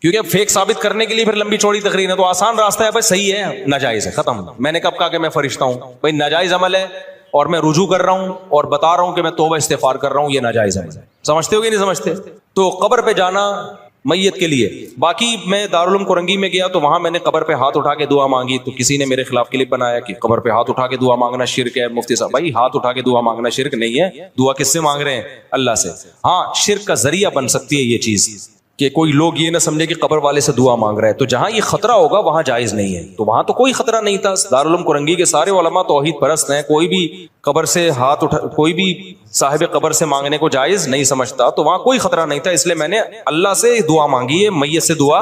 کیونکہ اب فیک ثابت کرنے کے لیے پھر لمبی چوڑی تقریر ہے, تو آسان راستہ ہے بھائی صحیح ہے ناجائز ہے, ختم. میں نے کب کہا کہ میں فرشتہ ہوں؟ بھائی ناجائز عمل ہے اور میں رجوع کر رہا ہوں اور بتا رہا ہوں کہ میں توبہ استغفار کر رہا ہوں, یہ ناجائز عمل ہے. سمجھتے ہو کہ نہیں سمجھتے؟ تو قبر پہ جانا میت کے لیے. باقی میں دارالعلوم کورنگی میں گیا تو وہاں میں نے قبر پہ ہاتھ اٹھا کے دعا مانگی, تو کسی نے میرے خلاف کلپ بنایا کہ قبر پہ ہاتھ اٹھا کے دعا مانگنا شرک ہے. مفتی صاحب بھائی ہاتھ اٹھا کے دعا مانگنا شرک نہیں ہے, دعا کس سے مانگ رہے ہیں؟ اللہ سے. ہاں شرک کا ذریعہ بن سکتی ہے یہ چیز کہ کوئی لوگ یہ نہ سمجھے کہ قبر والے سے دعا مانگ رہے ہیں, تو جہاں یہ خطرہ ہوگا وہاں جائز نہیں ہے. تو وہاں تو کوئی خطرہ نہیں تھا. دارالعلوم کورنگی کے سارے علماء توحید پرست ہیں, کوئی بھی قبر سے ہاتھ اٹھا, کوئی بھی صاحب قبر سے مانگنے کو جائز نہیں سمجھتا, تو وہاں کوئی خطرہ نہیں تھا. اس لیے میں نے اللہ سے دعا مانگی ہے, میت سے دعا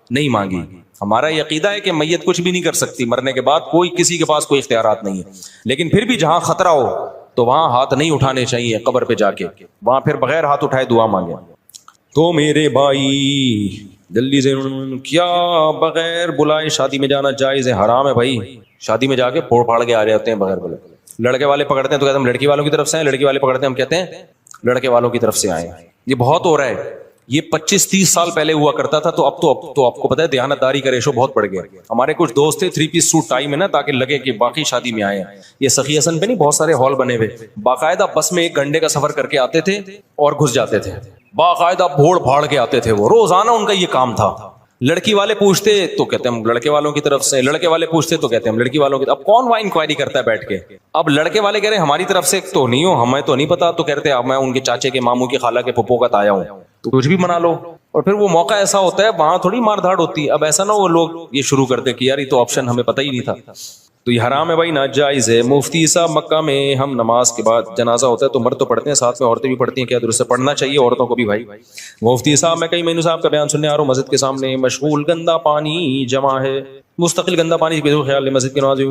نہیں مانگی. ہمارا یہ عقیدہ ہے کہ میت کچھ بھی نہیں کر سکتی مرنے کے بعد, کوئی کسی کے پاس کوئی اختیارات نہیں ہے. لیکن پھر بھی جہاں خطرہ ہو تو وہاں ہاتھ نہیں اٹھانے چاہیے قبر پہ جا کے, وہاں پھر بغیر ہاتھ اٹھائے دعا مانگے. تو میرے بھائی جلدی سے, کیا بغیر بلائے شادی میں جانا جائز ہے؟ حرام ہے بھائی. شادی میں جا کے پھوڑ پھاڑ کے آ رہے ہوتے ہیں بغیر بلائے. لڑکے والے پکڑتے ہیں تو کہتے ہیں ہم لڑکی والوں کی طرف سے ہیں, لڑکی والے پکڑتے ہیں ہم کہتے ہیں لڑکے والوں کی طرف سے آئے. یہ بہت ہو رہا ہے. یہ 25-30 سال پہلے ہوا کرتا تھا, تو اب تو آپ کو پتا ہے دیانت داری کا ریشو بہت بڑھ گیا. ہمارے کچھ دوست تھے 3 پیس سوٹ ٹائی میں نا, تاکہ لگے کہ باقی شادی میں آئے ہیں. یہ سخی حسن پہ نہیں بہت سارے ہال بنے ہوئے, باقاعدہ بس میں 1 گھنٹے کا سفر کر کے آتے تھے اور گھس جاتے تھے, باقاعدہ بھوڑ بھاڑ کے آتے تھے. وہ روزانہ ان کا یہ کام تھا. لڑکی والے پوچھتے تو کہتے ہیں ہم لڑکے والوں کی طرف سے, لڑکے والے پوچھتے تو کہتے ہیں ہم لڑکی والوں کی. اب کون وہاں انکوائری کرتا ہے بیٹھ کے؟ اب لڑکے والے کہہ رہے ہیں ہماری طرف سے تو نہیں ہو, ہمیں تو نہیں پتا, تو کہتے ہیں اب میں ان کے چاچے کے ماموں کی خالہ کے پھپھو کا آیا ہوں, تو کچھ بھی بنا لو. اور پھر وہ موقع ایسا ہوتا ہے وہاں تھوڑی مار دھاڑ ہوتی ہے. اب ایسا نہ وہ لوگ یہ شروع کرتے کہ یار یہ تو آپشن ہمیں پتہ ہی نہیں تھا. تو یہ حرام ہے بھائی, ناجائز ہے. مفتی صاحب مکہ میں ہم نماز کے بعد جنازہ ہوتا ہے تو مرد تو پڑھتے ہیں, ساتھ میں عورتیں بھی پڑھتی ہیں, کیا درست ہے؟ پڑھنا چاہیے عورتوں کو بھی بھائی. مفتی صاحب میں کئی مہینوں سے آپ کا بیان سننے آ رہا ہوں, مسجد کے سامنے مشغول گندا پانی جمع ہے, مستقل گندا پانی بے خیال مسجد کی نماز